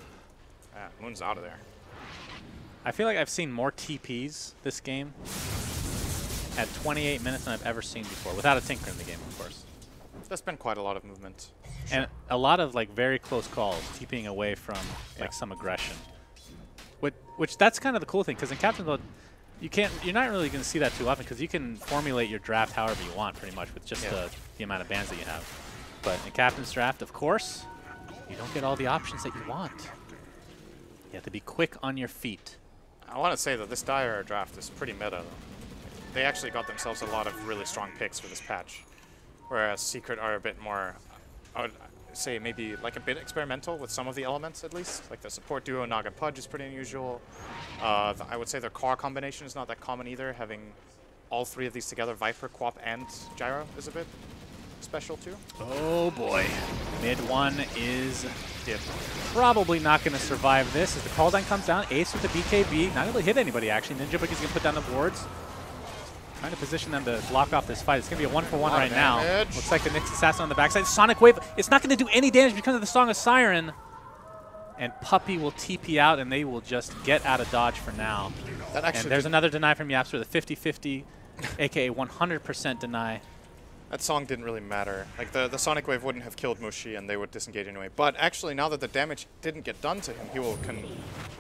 [SPEAKER 6] Ah, Moon's out of there.
[SPEAKER 5] I feel like I've seen more TPs this game at 28 minutes than I've ever seen before, without a Tinker in the game, of course.
[SPEAKER 6] There's been quite a lot of movement.
[SPEAKER 5] And a lot of like very close calls, TPing away from like some aggression. Which that's kind of the cool thing, because in Captain's Mode, you're not really going to see that too often, because you can formulate your draft however you want, pretty much, with just the amount of bans that you have. But in Captain's Draft, of course, you don't get all the options that you want. You have to be quick on your feet.
[SPEAKER 6] I want to say that this Dire draft is pretty meta, though. They actually got themselves a lot of really strong picks for this patch, whereas Secret are a bit more, I would say maybe like a bit experimental with some of the elements at least. Like the support duo Naga Pudge is pretty unusual. I would say their car combination is not that common either. Having all 3 of these together, Viper, Quap, and Gyro is a bit special too.
[SPEAKER 5] Oh boy. Mid one is probably not going to survive this as the call down comes down. Ace with the BKB. Not able to hit anybody actually. Ninja Boogie's going to put down the wards. Trying to position them to block off this fight. It's going to be a 1-for-1 right now. Looks like the Nyx Assassin on the backside. Sonic Wave. It's not going to do any damage because of the Song of Siren. And Puppy will TP out and they will just get out of dodge for now.
[SPEAKER 6] That actually
[SPEAKER 5] And there's another deny from Yapzor, the 50-50, aka 100% deny.
[SPEAKER 6] That song didn't really matter. Like the Sonic Wave wouldn't have killed Mushi and they would disengage anyway. But actually now that the damage didn't get done to him, he will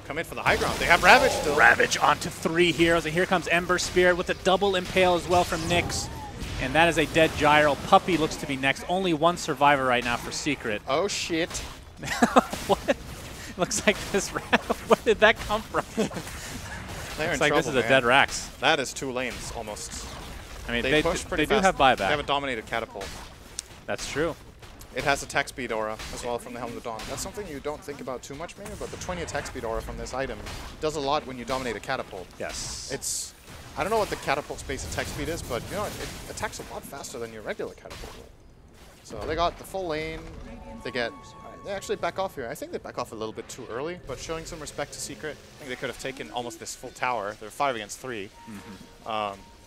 [SPEAKER 6] come in for the high ground. They have Ravage still.
[SPEAKER 5] Ravage onto 3 heroes, and here comes Ember Spirit with a double impale as well from Nyx. And that is a dead Gyro. Puppy looks to be next. Only 1 survivor right now for Secret.
[SPEAKER 6] Oh shit.
[SPEAKER 5] What? Looks like this where did that come from?
[SPEAKER 6] They're in
[SPEAKER 5] Looks like
[SPEAKER 6] trouble,
[SPEAKER 5] this is a
[SPEAKER 6] man.
[SPEAKER 5] dead Rax.
[SPEAKER 6] That is 2 lanes almost.
[SPEAKER 5] I mean,
[SPEAKER 6] They push pretty
[SPEAKER 5] do
[SPEAKER 6] fast.
[SPEAKER 5] have buyback.
[SPEAKER 6] They have a dominated catapult.
[SPEAKER 5] That's true.
[SPEAKER 6] It has attack speed aura as well from the Helm of the Dawn. That's something you don't think about too much maybe, but the 20 attack speed aura from this item does a lot when you dominate a catapult.
[SPEAKER 5] Yes.
[SPEAKER 6] It's, I don't know what the catapult space attack speed is, but you know, it attacks a lot faster than your regular catapult will. So they got the full lane. They actually back off here. I think they back off a little bit too early, but showing some respect to Secret. I think they could have taken almost this full tower. They're 5 against 3.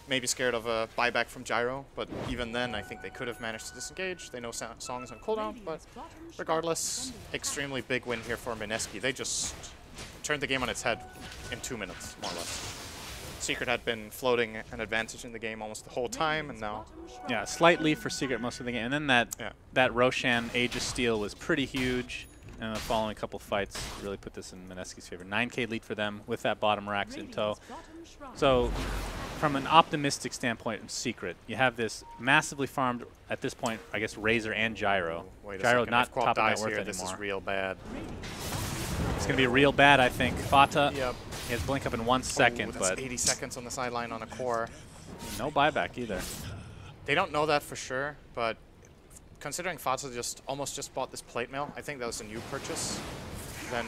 [SPEAKER 6] Maybe scared of a buyback from Gyro, but even then I think they could have managed to disengage. They know Song is on cooldown, but regardless, extremely big win here for Mineski. They just turned the game on its head in 2 minutes, more or less. Secret had been floating an advantage in the game almost the whole time, and now
[SPEAKER 5] Yeah, slight lead for Secret most of the game. And then that
[SPEAKER 6] Yeah.
[SPEAKER 5] that Roshan Age of Steel was pretty huge. And the following couple fights really put this in Mineski's favor. 9K lead for them with that bottom Rax in tow. So from an optimistic standpoint in Secret, you have this massively farmed, at this point, I guess, Razor and Gyro.
[SPEAKER 6] wait a
[SPEAKER 5] Gyro
[SPEAKER 6] second.
[SPEAKER 5] not
[SPEAKER 6] If Quap
[SPEAKER 5] top of net
[SPEAKER 6] dies
[SPEAKER 5] worth
[SPEAKER 6] here, this
[SPEAKER 5] anymore.
[SPEAKER 6] is real bad.
[SPEAKER 5] It's going to be real bad, I think. Fata,
[SPEAKER 6] Yep.
[SPEAKER 5] he has blink up in 1 second,
[SPEAKER 6] Ooh, that's
[SPEAKER 5] but
[SPEAKER 6] 80 seconds on the sideline on a core.
[SPEAKER 5] no buyback either.
[SPEAKER 6] They don't know that for sure, but considering Fatsa almost just bought this plate mail, I think that was a new purchase. Then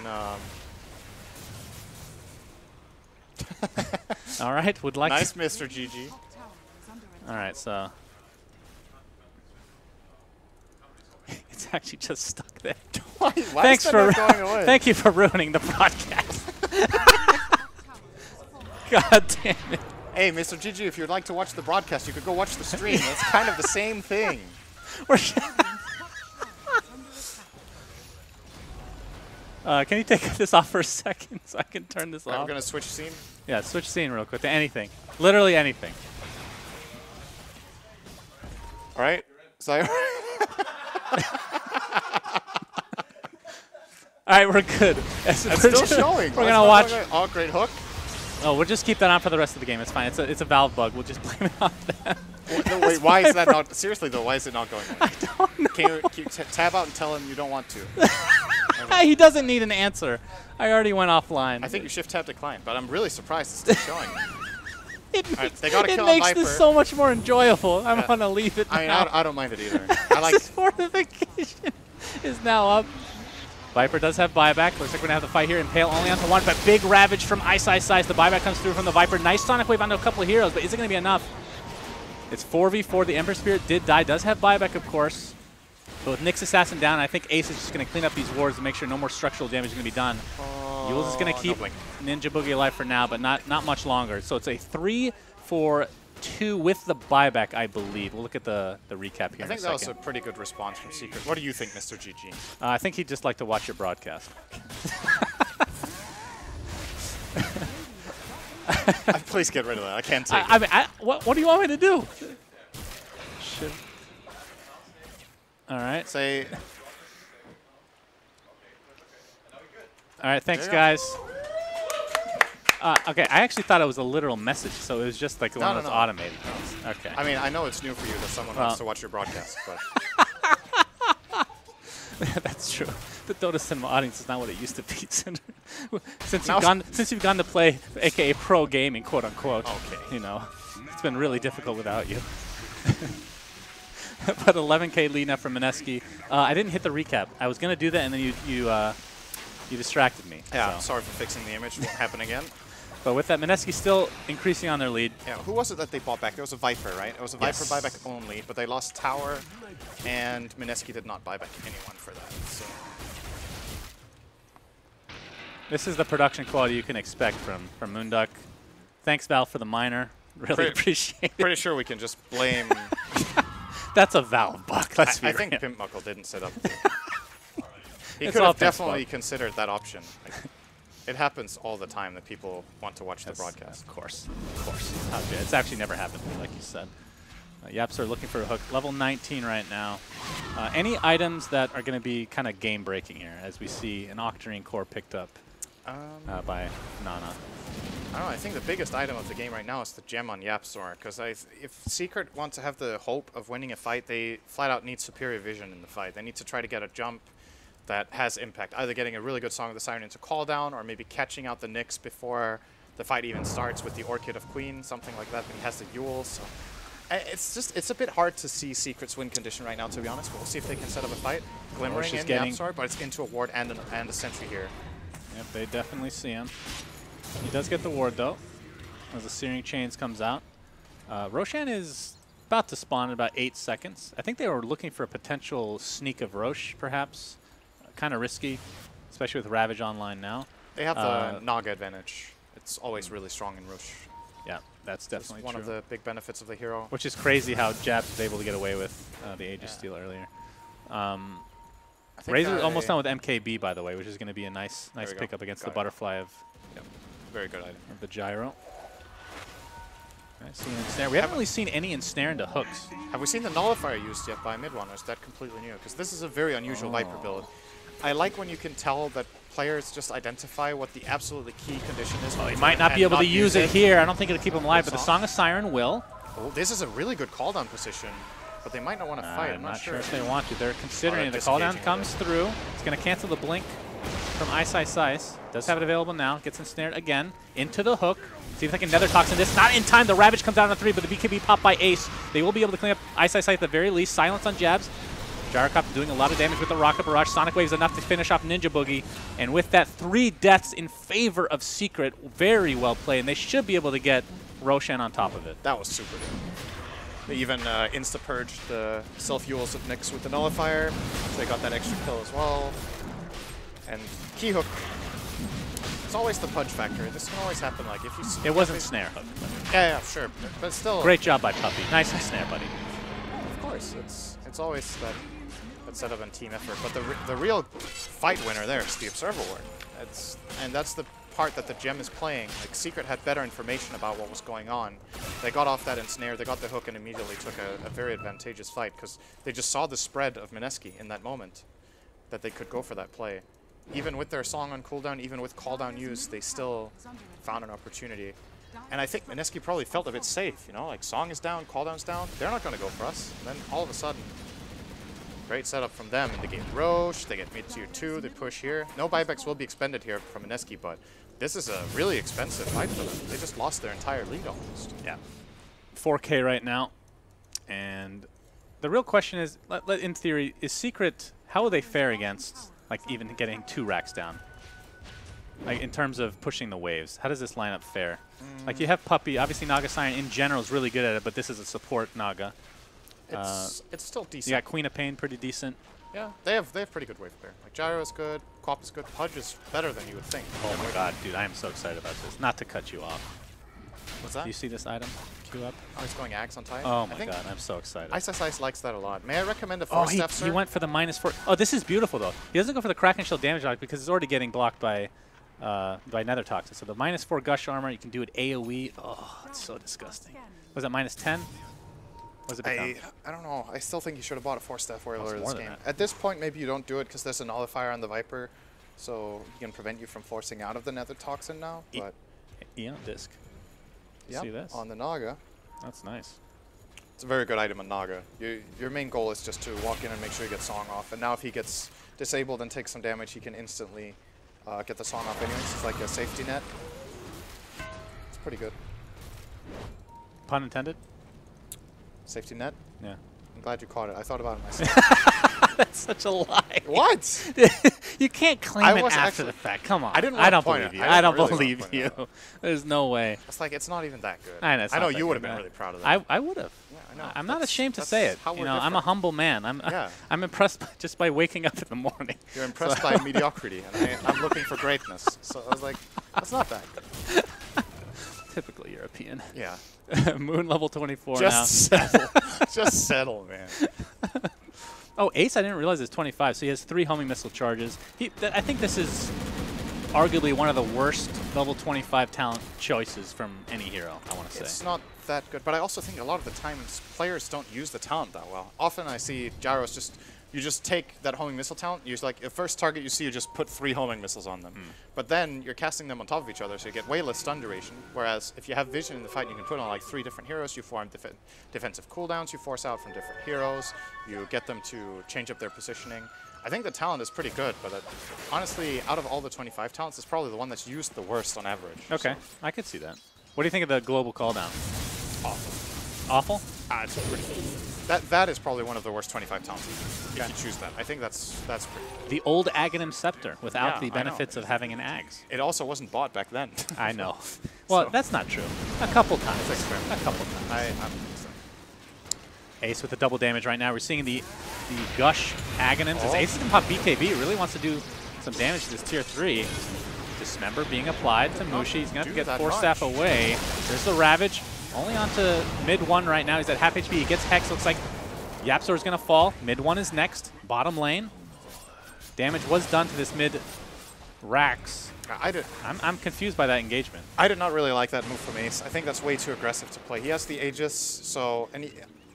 [SPEAKER 5] All right, would like
[SPEAKER 6] nice,
[SPEAKER 5] to.
[SPEAKER 6] Mr. GG.
[SPEAKER 5] All right, so. It's actually just stuck there.
[SPEAKER 6] Why
[SPEAKER 5] Thanks
[SPEAKER 6] is that
[SPEAKER 5] for
[SPEAKER 6] not going away?
[SPEAKER 5] thank you for ruining the broadcast. God damn it.
[SPEAKER 6] Hey, Mr. GG, if you'd like to watch the broadcast, you could go watch the stream. It's kind of the same thing.
[SPEAKER 5] Can you take this off for a second so I can turn this
[SPEAKER 6] Alright,
[SPEAKER 5] off?
[SPEAKER 6] we're going to switch scene.
[SPEAKER 5] Yeah, switch scene real quick to anything. Literally anything.
[SPEAKER 6] All right. So
[SPEAKER 5] All right, we're good.
[SPEAKER 6] it's still showing.
[SPEAKER 5] We're gonna watch.
[SPEAKER 6] Oh, great hook.
[SPEAKER 5] Oh, we'll just keep that on for the rest of the game. It's fine. It's a valve bug. We'll just blame it on them.
[SPEAKER 6] No, wait, why is that not? Seriously though, why is it not going away?
[SPEAKER 5] I don't know.
[SPEAKER 6] Can you tab out and tell him you don't want to?
[SPEAKER 5] He doesn't need an answer. I already went offline.
[SPEAKER 6] I think you shift tab decline, but I'm really surprised it's still showing.
[SPEAKER 5] it
[SPEAKER 6] Alright,
[SPEAKER 5] makes,
[SPEAKER 6] they got a
[SPEAKER 5] it
[SPEAKER 6] kill on
[SPEAKER 5] makes this
[SPEAKER 6] Viper.
[SPEAKER 5] so much more enjoyable. I'm
[SPEAKER 6] Yeah.
[SPEAKER 5] gonna leave it
[SPEAKER 6] I mean,
[SPEAKER 5] now.
[SPEAKER 6] I don't mind it either. I like.
[SPEAKER 5] This fortification is now up. Viper does have buyback. Looks like we're gonna have the fight here. Impale only onto one, but big Ravage from Ice. The buyback comes through from the Viper. Nice Sonic Wave onto a couple of heroes, but is it gonna be enough? It's 4v4. The Emperor Spirit did die. Does have buyback, of course. But with Nyx Assassin down, I think Ace is just gonna clean up these wards and make sure no more structural damage is gonna be done. Yules is gonna
[SPEAKER 6] no
[SPEAKER 5] keep
[SPEAKER 6] blink.
[SPEAKER 5] Ninja Boogie alive for now, but not much longer. So it's a 3-4-2 with the buyback, I believe. We'll look at the recap here
[SPEAKER 6] I
[SPEAKER 5] in
[SPEAKER 6] think
[SPEAKER 5] a
[SPEAKER 6] that was a
[SPEAKER 5] second.
[SPEAKER 6] pretty good response from Secret. What do you think, Mr. GG?
[SPEAKER 5] I think he'd just like to watch your broadcast.
[SPEAKER 6] Please get rid of that. I can't take it.
[SPEAKER 5] I mean, what do you want me to do? Shit. All right.
[SPEAKER 6] Say,
[SPEAKER 5] All right, thanks,
[SPEAKER 6] Yeah.
[SPEAKER 5] guys. Okay, I actually thought it was a literal message, so it was just like one of those automated things. Okay.
[SPEAKER 6] I mean, I know it's new for you that someone
[SPEAKER 5] Well-
[SPEAKER 6] wants to watch your broadcast, but
[SPEAKER 5] That's true. The Dota Cinema audience is not what it used to be. since
[SPEAKER 6] Now-
[SPEAKER 5] you've gone to play, aka pro gaming, quote unquote.
[SPEAKER 6] Okay.
[SPEAKER 5] You know, it's been really difficult without you. But 11K lead now from Mineski. I didn't hit the recap. I was gonna do that, and then you distracted me.
[SPEAKER 6] yeah,
[SPEAKER 5] so.
[SPEAKER 6] sorry for fixing the image. Won't happen again.
[SPEAKER 5] But with that, Mineski still increasing on their lead.
[SPEAKER 6] Yeah, who was it that they bought back? It was a Viper, right? It was a Viper
[SPEAKER 5] Yes.
[SPEAKER 6] buyback only, but they lost Tower, and Mineski did not buy back anyone for that. So
[SPEAKER 5] This is the production quality you can expect from Moonduck. Thanks, Val, for the minor. Really
[SPEAKER 6] Pretty-
[SPEAKER 5] appreciate it.
[SPEAKER 6] pretty sure we can just blame.
[SPEAKER 5] That's a Valve bug. Let's be
[SPEAKER 6] I think
[SPEAKER 5] real.
[SPEAKER 6] Pimp Muckle didn't set up. He
[SPEAKER 5] It's
[SPEAKER 6] could
[SPEAKER 5] all
[SPEAKER 6] have
[SPEAKER 5] Pimp's
[SPEAKER 6] definitely
[SPEAKER 5] fault.
[SPEAKER 6] considered that option. Like, it happens all the time that people want to watch the
[SPEAKER 5] Yes,
[SPEAKER 6] broadcast.
[SPEAKER 5] Of course. It's actually never happened, like you said. Yaps are looking for a hook. Level 19 right now. Any items that are going to be kind of game-breaking here, as we see an Octarine core picked up by Nana.
[SPEAKER 6] I don't know. I think the biggest item of the game right now is the gem on Yapzor, because if Secret want to have the hope of winning a fight, they flat out need superior vision in the fight. They need to try to get a jump that has impact, either getting a really good Song of the Siren into call down, or maybe catching out the Nyx before the fight even starts with the Orchid of Queen, something like that. But he has the Yule, so it's a bit hard to see Secret's win condition right now, to be honest. We'll see if they can set up a fight. Glimmering
[SPEAKER 5] is
[SPEAKER 6] in
[SPEAKER 5] getting-
[SPEAKER 6] Yapzor, but it's into a ward and a sentry here.
[SPEAKER 5] Yep, they definitely see him. He does get the ward, though, as the Searing Chains comes out. Roshan is about to spawn in about 8 seconds. I think they were looking for a potential sneak of Rosh, perhaps. Kind of risky, especially with Ravage online now.
[SPEAKER 6] They have the Naga advantage. It's always really strong in Rosh.
[SPEAKER 5] Yeah, that's
[SPEAKER 6] It's
[SPEAKER 5] definitely
[SPEAKER 6] one
[SPEAKER 5] true.
[SPEAKER 6] of the big benefits of the hero.
[SPEAKER 5] Which is crazy how Japs was able to get away with the Age of Steel earlier.
[SPEAKER 6] I think
[SPEAKER 5] Razor's almost done with MKB, by the way, which is going to be a nice
[SPEAKER 6] we go.
[SPEAKER 5] pickup against
[SPEAKER 6] Got
[SPEAKER 5] the
[SPEAKER 6] it.
[SPEAKER 5] butterfly of
[SPEAKER 6] Very good item.
[SPEAKER 5] the gyro. I see an ensnare. We haven't really seen any ensnare into hooks.
[SPEAKER 6] Have we seen the Nullifier used yet by mid-one, or is that completely new? Because this is a very unusual Viper build. I like when you can tell that players just identify what the absolutely key condition is.
[SPEAKER 5] Well, he might not be able to use it here. I don't think it'll keep him alive, but the Song of Siren will.
[SPEAKER 6] Oh, this is a really good call-down position, but they might not want to fight.
[SPEAKER 5] I'm not sure if they
[SPEAKER 6] they
[SPEAKER 5] want to. They're considering it. The
[SPEAKER 6] disengaging
[SPEAKER 5] call-down
[SPEAKER 6] a
[SPEAKER 5] comes through. It's going to cancel the blink from Ice Ice Ice. Does have it available now. Gets ensnared again into the hook. See if they can Nether Toxin this. Not in time. The Ravage comes down to 3, but the BKB popped by Ace. They will be able to clean up Ice Ice Ice at the very least. Silence on jabs. Gyrocopter doing a lot of damage with the Rocket Barrage. Sonic Wave is enough to finish off Ninja Boogie. And with that, 3 deaths in favor of Secret. Very well played. And they should be able to get Roshan on top of it.
[SPEAKER 6] That was super good. They even insta-purged the self-fuels of Nyx with the Nullifier, so they got that extra kill as well. And Key Hook, it's always the pudge factor. This can always happen. Like if you see
[SPEAKER 5] It wasn't Snare Hook.
[SPEAKER 6] yeah, sure, but still.
[SPEAKER 5] Great job by Puppy. Nice Snare, buddy.
[SPEAKER 6] Of course, it's always that setup and team effort. But the real fight winner there is the Observer Ward. That's the part that the gem is playing. Like Secret had better information about what was going on. They got off that ensnare, they got the hook, and immediately took a very advantageous fight because they just saw the spread of Mineski in that moment that they could go for that play. Even with their song on cooldown, even with call-down use, they still found an opportunity. And I think Mineski probably felt a bit safe, you know, like song is down, cooldown's down, they're not going to go for us. And then all of a sudden, great setup from them, and they get Roche, they get mid tier 2, they push here. No buybacks will be expended here from Mineski, but this is a really expensive fight for them. They just lost their entire lead almost.
[SPEAKER 5] Yeah. 4K right now. And the real question is, in theory, is Secret, how will they fare against, like, even getting 2 racks down? Like, in terms of pushing the waves, how does this lineup fare? Like, you have Puppy. Obviously, Naga Siren in general is really good at it, but this is a support Naga.
[SPEAKER 6] It's still decent.
[SPEAKER 5] You got Queen of Pain, pretty decent.
[SPEAKER 6] Yeah, they have pretty good wave there. Like Gyro is good, Quap is good, Pudge is better than you would think.
[SPEAKER 5] Oh my god, dude, I am so excited about this. Not to cut you off.
[SPEAKER 6] What's that?
[SPEAKER 5] Do you see this item? Queue up.
[SPEAKER 6] Oh, he's going Axe on Tide?
[SPEAKER 5] Oh my god, I'm so excited.
[SPEAKER 6] Ice Ice Ice likes that a lot. May I recommend a
[SPEAKER 5] Oh,
[SPEAKER 6] 4-step, sir?
[SPEAKER 5] he went for the -4. Oh, this is beautiful though. He doesn't go for the Kraken Shield damage on it because it's already getting blocked by Nether Toxin. So the -4 Gush Armor, you can do it AoE. Oh, it's so disgusting. Was it -10? What does it become?
[SPEAKER 6] I don't know. I still think you should have bought a 4-step
[SPEAKER 5] Oh,
[SPEAKER 6] earlier
[SPEAKER 5] it's
[SPEAKER 6] this
[SPEAKER 5] more than
[SPEAKER 6] game.
[SPEAKER 5] that.
[SPEAKER 6] At this point, maybe you don't do it because there's a Nullifier on the Viper, so he can prevent you from forcing out of the Nether Toxin now. But
[SPEAKER 5] Eon Disc.
[SPEAKER 6] yeah,
[SPEAKER 5] See this?
[SPEAKER 6] on the Naga.
[SPEAKER 5] That's nice.
[SPEAKER 6] It's a very good item on Naga. Your main goal is just to walk in and make sure you get Song off. And now if he gets disabled and takes some damage, he can instantly get the Song off anyways. It's like a safety net. It's pretty good.
[SPEAKER 5] Pun intended?
[SPEAKER 6] Safety net?
[SPEAKER 5] Yeah.
[SPEAKER 6] I'm glad you caught it. I thought about it myself.
[SPEAKER 5] That's such a lie.
[SPEAKER 6] What?
[SPEAKER 5] You can't claim
[SPEAKER 6] I
[SPEAKER 5] it
[SPEAKER 6] was
[SPEAKER 5] after
[SPEAKER 6] actually-
[SPEAKER 5] the fact. Come on.
[SPEAKER 6] I didn't
[SPEAKER 5] I
[SPEAKER 6] wanna
[SPEAKER 5] don't
[SPEAKER 6] point
[SPEAKER 5] believe
[SPEAKER 6] it-
[SPEAKER 5] you.
[SPEAKER 6] I
[SPEAKER 5] I don't
[SPEAKER 6] didn't really wanna
[SPEAKER 5] believe
[SPEAKER 6] point
[SPEAKER 5] you.
[SPEAKER 6] it out.
[SPEAKER 5] There's no way.
[SPEAKER 6] It's like, it's not even that good.
[SPEAKER 5] I know, it's
[SPEAKER 6] I
[SPEAKER 5] not
[SPEAKER 6] know
[SPEAKER 5] that
[SPEAKER 6] you would
[SPEAKER 5] good,
[SPEAKER 6] have been
[SPEAKER 5] man.
[SPEAKER 6] really proud of that.
[SPEAKER 5] I would have.
[SPEAKER 6] Yeah, I know.
[SPEAKER 5] I'm not
[SPEAKER 6] That's-
[SPEAKER 5] ashamed to
[SPEAKER 6] that's
[SPEAKER 5] say it.
[SPEAKER 6] how
[SPEAKER 5] You
[SPEAKER 6] we're
[SPEAKER 5] know, I'm a
[SPEAKER 6] different.
[SPEAKER 5] humble man.
[SPEAKER 6] Yeah.
[SPEAKER 5] I'm impressed just by waking up in the morning.
[SPEAKER 6] You're impressed by mediocrity, and I'm looking for greatness. So I was like, that's not that good.
[SPEAKER 5] Typically European.
[SPEAKER 6] Yeah.
[SPEAKER 5] Moon level 24
[SPEAKER 6] Just
[SPEAKER 5] now.
[SPEAKER 6] settle. Just settle, man.
[SPEAKER 5] Oh, Ace, I didn't realize is 25, so he has 3 homing missile charges. I think this is arguably one of the worst level 25 talent choices from any hero, I want to say.
[SPEAKER 6] It's not that good, but I also think a lot of the times players don't use the talent that well. Often I see gyros you just take that homing missile talent, you just like the first target you see, you just put 3 homing missiles on them. But then you're casting them on top of each other, so you get way less stun duration. Whereas if you have vision in the fight, you can put on like 3 different heroes, you form defensive cooldowns, you force out from different heroes, you get them to change up their positioning. I think the talent is pretty good, but honestly, out of all the 25 talents, it's probably the one that's used the worst on average.
[SPEAKER 5] Okay,
[SPEAKER 6] So,
[SPEAKER 5] I could see that. What do you think of the global calldown?
[SPEAKER 6] awful.
[SPEAKER 5] Awful?
[SPEAKER 6] It's pretty good. That is probably one of the worst 25 talents if you choose that. I think that's pretty good.
[SPEAKER 5] The old Aghanim Scepter without
[SPEAKER 6] Yeah,
[SPEAKER 5] the
[SPEAKER 6] I know.
[SPEAKER 5] benefits of having an Ags.
[SPEAKER 6] It also wasn't bought back then.
[SPEAKER 5] I know. Well,
[SPEAKER 6] So-
[SPEAKER 5] that's not true. A couple times.
[SPEAKER 6] It's experimental.
[SPEAKER 5] A couple times.
[SPEAKER 6] I'm
[SPEAKER 5] Ace with the double damage right now. We're seeing the Gush Aghanims. As
[SPEAKER 6] Oh.
[SPEAKER 5] Ace is going to pop BKB. Really wants to do some damage to this tier 3. Dismember being applied to Mushi. He's going to have to
[SPEAKER 6] do
[SPEAKER 5] get
[SPEAKER 6] that
[SPEAKER 5] 4 staff
[SPEAKER 6] much.
[SPEAKER 5] away. There's the Ravage. Only onto mid 1 right now. He's at half HP. He gets Hex. Looks like Yapzor is going to fall. Mid 1 is next. Bottom lane. Damage was done to this mid Rax. I'm confused by that engagement.
[SPEAKER 6] I did not really like that move from Ace. I think that's way too aggressive to play. He has the Aegis, so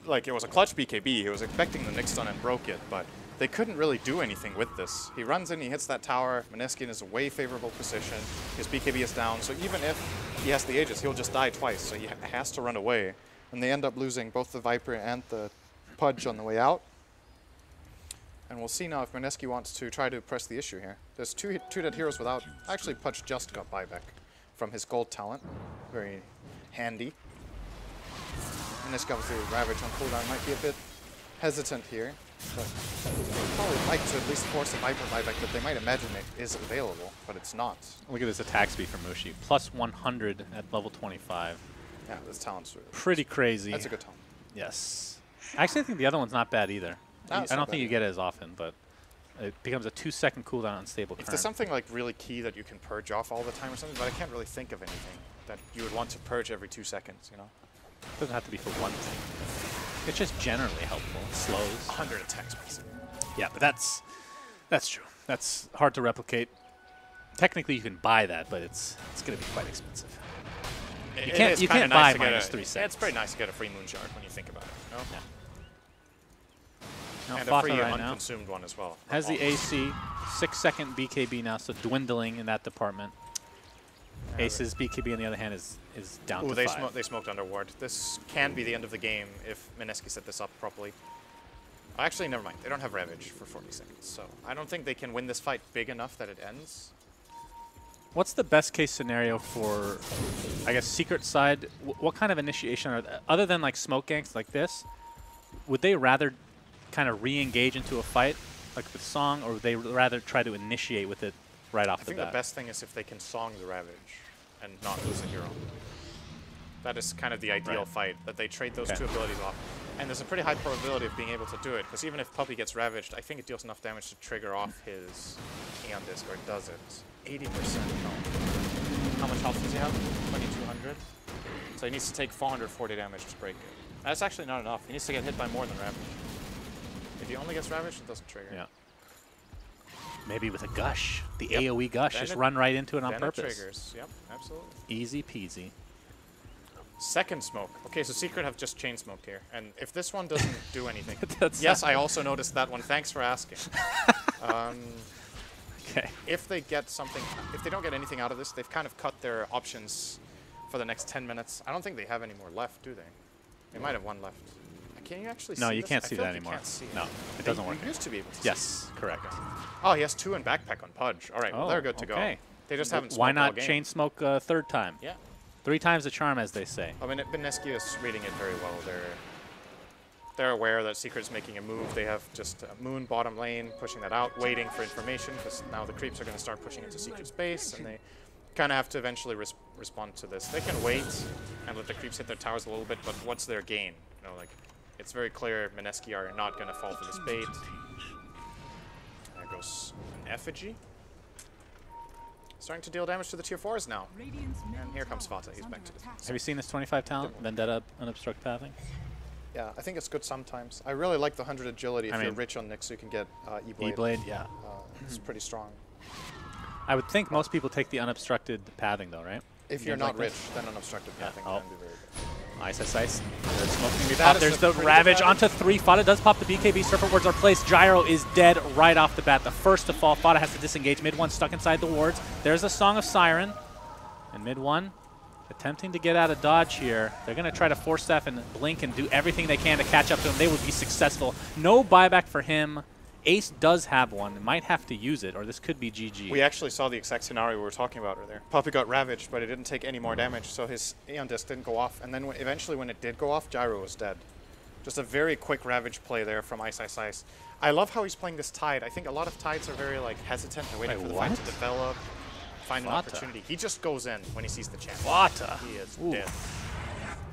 [SPEAKER 6] like it was a clutch BKB. He was expecting the Nyx stun and broke it, but they couldn't really do anything with this. He runs in, he hits that tower. Mineskian is a way favorable position. His BKB is down, so even if he has the Aegis, he'll just die twice. So he has to run away, and they end up losing both the Viper and the Pudge on the way out. And we'll see now if Mineski wants to try to press the issue here. There's two dead heroes without... Actually, Pudge just got buyback from his gold talent. Very handy. Mineski obviously with Ravage on cooldown might be a bit hesitant here. But they'd probably like to at least force a Viper buyback that they might imagine it is available, but it's not.
[SPEAKER 5] Look at this attack speed from Mushi. Plus 100 at level 25.
[SPEAKER 6] Yeah, this talent's really
[SPEAKER 5] Pretty crazy.
[SPEAKER 6] That's a good talent.
[SPEAKER 5] Yes. Actually, I think the other one's not bad either.
[SPEAKER 6] No, it's
[SPEAKER 5] I
[SPEAKER 6] not
[SPEAKER 5] don't think
[SPEAKER 6] bad
[SPEAKER 5] you get it as often, but it becomes a 2-second cooldown on stable
[SPEAKER 6] If
[SPEAKER 5] current.
[SPEAKER 6] there's something like really key that you can purge off all the time or something, but I can't really think of anything that you would want to purge every 2 seconds, you know?
[SPEAKER 5] It doesn't have to be for one thing. It's just generally helpful. It slows.
[SPEAKER 6] 100 attack speed.
[SPEAKER 5] Yeah, but that's true. That's hard to replicate. Technically, you can buy that, but it's going to be quite expensive. You can't buy minus 3 seconds.
[SPEAKER 6] It's pretty nice to get a free moon shard when you think about it. You know?
[SPEAKER 5] Yeah. Now,
[SPEAKER 6] And
[SPEAKER 5] Fata
[SPEAKER 6] a free
[SPEAKER 5] right now
[SPEAKER 6] unconsumed one as well.
[SPEAKER 5] has the AC, 6-second BKB now, so dwindling in that department. Ace's BKB, on the other hand, is down to 5.
[SPEAKER 6] They smoked under ward. This can be the end of the game if Mineski set this up properly. Actually, never mind. They don't have Ravage for 40 seconds, so I don't think they can win this fight big enough that it ends.
[SPEAKER 5] What's the best case scenario for, I guess, Secret side? What kind of initiation are other than like smoke ganks like this? Would they rather kind of re-engage into a fight like with Song, or would they rather try to initiate with it right off
[SPEAKER 6] I
[SPEAKER 5] the
[SPEAKER 6] think
[SPEAKER 5] bat?
[SPEAKER 6] the best thing is if they can Song the Ravage and not lose a hero. That is kind of the ideal fight, that they trade those two abilities off. And there's a pretty high probability of being able to do it, because even if Puppey gets Ravaged, I think it deals enough damage to trigger off his Aeon Disc, or it does it. 80% no. How much health does he have? 2200. So he needs to take 440 damage to break it. That's actually not enough. He needs to get hit by more than Ravage. If he only gets Ravaged, it doesn't trigger.
[SPEAKER 5] Yeah. Maybe with a Gush, the
[SPEAKER 6] Yep.
[SPEAKER 5] AoE Gush,
[SPEAKER 6] Then
[SPEAKER 5] just
[SPEAKER 6] it-
[SPEAKER 5] run right into it on
[SPEAKER 6] Then
[SPEAKER 5] purpose.
[SPEAKER 6] it triggers. Yep, absolutely.
[SPEAKER 5] Easy peasy.
[SPEAKER 6] Second smoke. Okay, so Secret have just chain smoked here. And if this one doesn't do anything...
[SPEAKER 5] That's
[SPEAKER 6] yes, I also noticed that one. Thanks for asking.
[SPEAKER 5] Okay.
[SPEAKER 6] If they get something... If they don't get anything out of this, they've kind of cut their options for the next 10 minutes. I don't think they have any more left, do they? They might have one left. Can you actually see
[SPEAKER 5] No, you
[SPEAKER 6] this?
[SPEAKER 5] can't
[SPEAKER 6] I
[SPEAKER 5] see
[SPEAKER 6] feel
[SPEAKER 5] that
[SPEAKER 6] like you
[SPEAKER 5] anymore.
[SPEAKER 6] can't see it.
[SPEAKER 5] No, it doesn't work.
[SPEAKER 6] You used to be able to see
[SPEAKER 5] Yes, correct.
[SPEAKER 6] it. Oh, he has 2 in backpack on Pudge. All right, well, they're good to go.
[SPEAKER 5] Okay.
[SPEAKER 6] They just haven't smoked
[SPEAKER 5] Why
[SPEAKER 6] all
[SPEAKER 5] not
[SPEAKER 6] game.
[SPEAKER 5] chain smoke a third time?
[SPEAKER 6] Yeah.
[SPEAKER 5] 3 times the charm, as they say.
[SPEAKER 6] I mean, Mineski is reading it very well. They're aware that Secret is making a move. They have just Moon bottom lane, pushing that out, waiting for information, because now the creeps are going to start pushing into Secret's base, and they kind of have to eventually respond to this. They can wait and let the creeps hit their towers a little bit, but what's their gain? You know, like, it's very clear Mineski are not going to fall for this bait. There goes an Effigy. Starting to deal damage to the tier 4s now. And here comes Fata. He's back to the...
[SPEAKER 5] Have you seen this 25 talent, Vendetta Unobstruct Pathing?
[SPEAKER 6] Yeah, I think it's good sometimes. I really like the 100 agility. If
[SPEAKER 5] I
[SPEAKER 6] you're
[SPEAKER 5] mean,
[SPEAKER 6] rich on Nyx, you can get E-Blade.
[SPEAKER 5] E-Blade, yeah.
[SPEAKER 6] It's pretty strong.
[SPEAKER 5] I would think most people take the unobstructed pathing, though, right?
[SPEAKER 6] If you're
[SPEAKER 5] Games
[SPEAKER 6] not
[SPEAKER 5] like
[SPEAKER 6] rich, then unobstructed pathing
[SPEAKER 5] Oh.
[SPEAKER 6] can be very good.
[SPEAKER 5] Ice. There's smoke can be
[SPEAKER 6] That
[SPEAKER 5] popped.
[SPEAKER 6] is
[SPEAKER 5] There's
[SPEAKER 6] a
[SPEAKER 5] the
[SPEAKER 6] pretty good
[SPEAKER 5] Ravage
[SPEAKER 6] Ravage.
[SPEAKER 5] onto 3. Fata does pop the BKB. Surfer wards are placed. Gyro is dead right off the bat. The first to fall. Fata has to disengage. Mid 1 stuck inside the wards. There's a Song of Siren. And mid 1 attempting to get out of dodge here. They're going to try to force staff and blink and do everything they can to catch up to him. They would be successful. No buyback for him. Ace does have one. Might have to use it, or this could be GG.
[SPEAKER 6] We actually saw the exact scenario we were talking about earlier. Puppey got ravaged, but it didn't take any more damage, so his Aeon Disc didn't go off. And then eventually when it did go off, Gyro was dead. Just a very quick Ravage play there from Ice Ice Ice. I love how he's playing this Tide. I think a lot of Tides are very like hesitant. They're waiting
[SPEAKER 5] Wait,
[SPEAKER 6] for the
[SPEAKER 5] what?
[SPEAKER 6] fight to develop, find an
[SPEAKER 5] Fata.
[SPEAKER 6] opportunity. He just goes in when he sees the chance.
[SPEAKER 5] Fata.
[SPEAKER 6] He is
[SPEAKER 5] Ooh.
[SPEAKER 6] dead.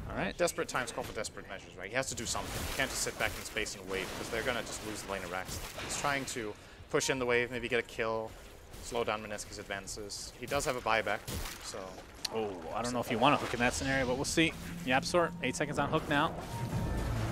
[SPEAKER 5] All right.
[SPEAKER 6] Desperate times call for desperate measures, right? He has to do something. He can't just sit back in space and wait, because they're going to just lose the lane of Rax. He's trying to push in the wave, maybe get a kill, slow down Mineski's advances. He does have a buyback, so...
[SPEAKER 5] Oh, I don't know if you want to hook in that scenario, but we'll see. Yapsor, 8 seconds on hook now.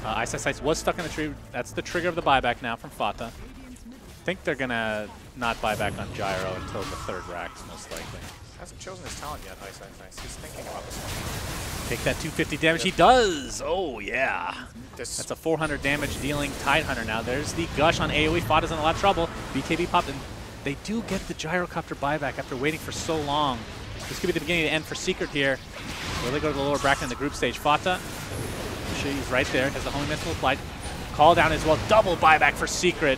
[SPEAKER 5] Ice Ice Ice was stuck in the tree. That's the trigger of the buyback now from Fata. I think they're going to not buyback on Gyro until the third racks, most likely.
[SPEAKER 6] Hasn't chosen his talent yet, Ice Ice. He's thinking about this one.
[SPEAKER 5] Take that 250 damage. He does! Oh, yeah.
[SPEAKER 6] This
[SPEAKER 5] That's a 400 damage dealing Tidehunter now. There's the Gush on AoE. Fata's in a lot of trouble. BKB popped, and they do get the Gyrocopter buyback after waiting for so long. This could be the beginning of the end for Secret here. Will they go to the lower bracket in the group stage? Fata, she's right there, has the homing missile applied. Call down as well. Double buyback for Secret.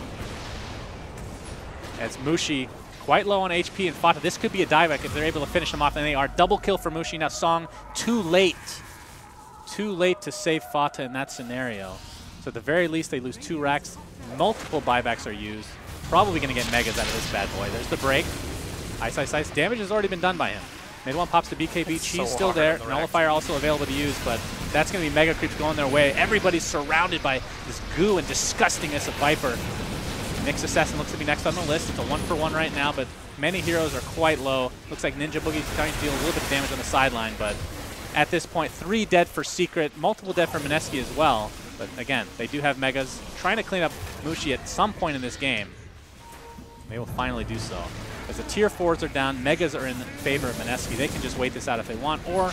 [SPEAKER 5] As Mushi quite low on HP, and Fata, this could be a dieback if they're able to finish him off, and they are. Double kill for Mushi. Now Song, too late. Too late to save Fata in that scenario. So at the very least, they lose 2 racks. Multiple buybacks are used. Probably going to get megas out of this bad boy. There's the break. Ice, Ice, Ice. Damage has already been done by him. Mid one pops the BKB.
[SPEAKER 6] It's
[SPEAKER 5] Cheese
[SPEAKER 6] so
[SPEAKER 5] still
[SPEAKER 6] hard
[SPEAKER 5] there.
[SPEAKER 6] on the
[SPEAKER 5] Nullifier also available to use, but that's going to be mega creeps going their way. Everybody's surrounded by this goo and disgustingness of Viper. Nyx Assassin looks to be next on the list. It's a 1-for-1 right now, but many heroes are quite low. Looks like Ninja Boogie's trying to deal a little bit of damage on the sideline, but at this point, 3 dead for Secret, multiple dead for Mineski as well. But again, they do have megas. Trying to clean up Mushi at some point in this game. They will finally do so. As the tier 4s are down, megas are in favor of Mineski. They can just wait this out if they want, or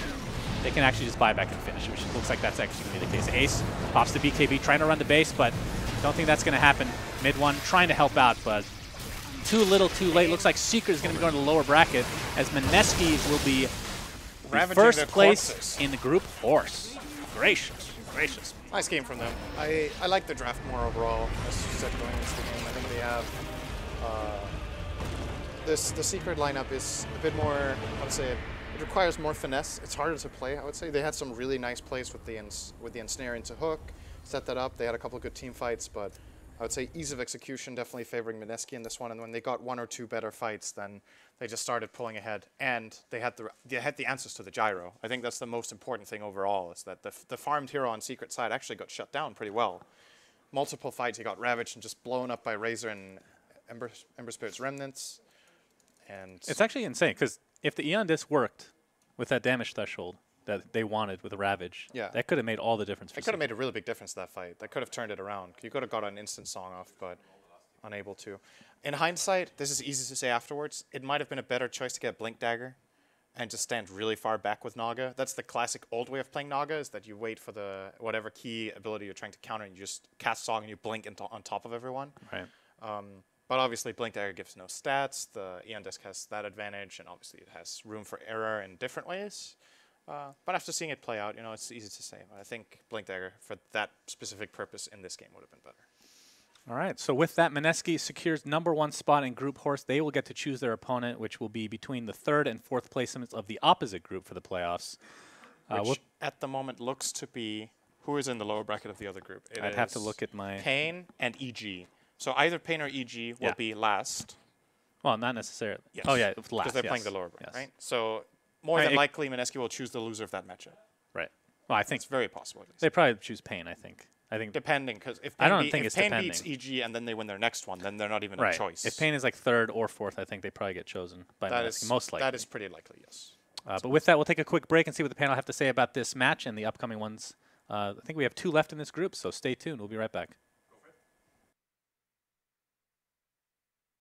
[SPEAKER 5] they can actually just buy back and finish, which looks like that's actually going to be the case. Ace pops the BKB, trying to run the base, but don't think that's going to happen. Mid one trying to help out, but too little, too late. Looks like Secret is going to be going to the lower bracket, as Mineski will be
[SPEAKER 6] Ravaging
[SPEAKER 5] first
[SPEAKER 6] their
[SPEAKER 5] place
[SPEAKER 6] corpses.
[SPEAKER 5] in the group force. Gracious, gracious.
[SPEAKER 6] Nice game from them. I like the draft more overall, as you said, going into the game. I think they have the Secret lineup is a bit more, I would say, it requires more finesse. It's harder to play, I would say. They had some really nice plays with the ensnare into hook, set that up. They had a couple of good team fights, but I would say ease of execution definitely favoring Mineski in this one. And when they got 1 or 2 better fights, then they just started pulling ahead, and they had the answers to the gyro. I think that's the most important thing overall, is that the farmed hero on Secret side actually got shut down pretty well. Multiple fights, he got ravaged and just blown up by Razor and Ember Spirit's remnants. And
[SPEAKER 5] It's actually insane, because if the Eon Disc worked with that damage threshold that they wanted with the Ravage,
[SPEAKER 6] Yeah.
[SPEAKER 5] that could have made all the difference for
[SPEAKER 6] it could have
[SPEAKER 5] Secret.
[SPEAKER 6] made a really big difference that fight. That could have turned it around. You could have got an instant song off, but unable to. In hindsight, this is easy to say afterwards. It might have been a better choice to get Blink Dagger and just stand really far back with Naga. That's the classic old way of playing Naga, is that you wait for the whatever key ability you're trying to counter, and you just cast Song and you blink on top of everyone.
[SPEAKER 5] Right.
[SPEAKER 6] But obviously, Blink Dagger gives no stats. The Eon Disc has that advantage, and obviously it has room for error in different ways. But after seeing it play out, you know, it's easy to say. I think Blink Dagger, for that specific purpose in this game, would have been better.
[SPEAKER 5] All right, so with that, Mineski secures #1 spot in Group Horse. They will get to choose their opponent, which will be between the 3rd and 4th placements of the opposite group for the playoffs.
[SPEAKER 6] Which at the moment looks to be who is in the lower bracket of the other group.
[SPEAKER 5] I'd have to look at my...
[SPEAKER 6] Pain and EG. So either Pain or EG will
[SPEAKER 5] Yeah.
[SPEAKER 6] be last.
[SPEAKER 5] Well, not necessarily.
[SPEAKER 6] Yes.
[SPEAKER 5] Oh, yeah, last,
[SPEAKER 6] Because they're
[SPEAKER 5] yes.
[SPEAKER 6] playing the lower bracket,
[SPEAKER 5] Yes.
[SPEAKER 6] right? So more
[SPEAKER 5] I
[SPEAKER 6] than
[SPEAKER 5] mean,
[SPEAKER 6] likely, Mineski will choose the loser of that matchup.
[SPEAKER 5] Right. Well, I think
[SPEAKER 6] It's very possible. At least.
[SPEAKER 5] they probably choose Pain, I think.
[SPEAKER 6] Depending, because if
[SPEAKER 5] I
[SPEAKER 6] Pain,
[SPEAKER 5] don't think
[SPEAKER 6] if
[SPEAKER 5] it's
[SPEAKER 6] Pain
[SPEAKER 5] depending.
[SPEAKER 6] beats EG and then they win their next one, then they're not even
[SPEAKER 5] right.
[SPEAKER 6] a choice.
[SPEAKER 5] If Pain is like 3rd or 4th, I think they probably get chosen by
[SPEAKER 6] that
[SPEAKER 5] Mineski,
[SPEAKER 6] is
[SPEAKER 5] most likely.
[SPEAKER 6] That is pretty likely, yes.
[SPEAKER 5] But with that, we'll take a quick break and see what the panel have to say about this match and the upcoming ones. I think we have 2 left in this group, so stay tuned. We'll be right back.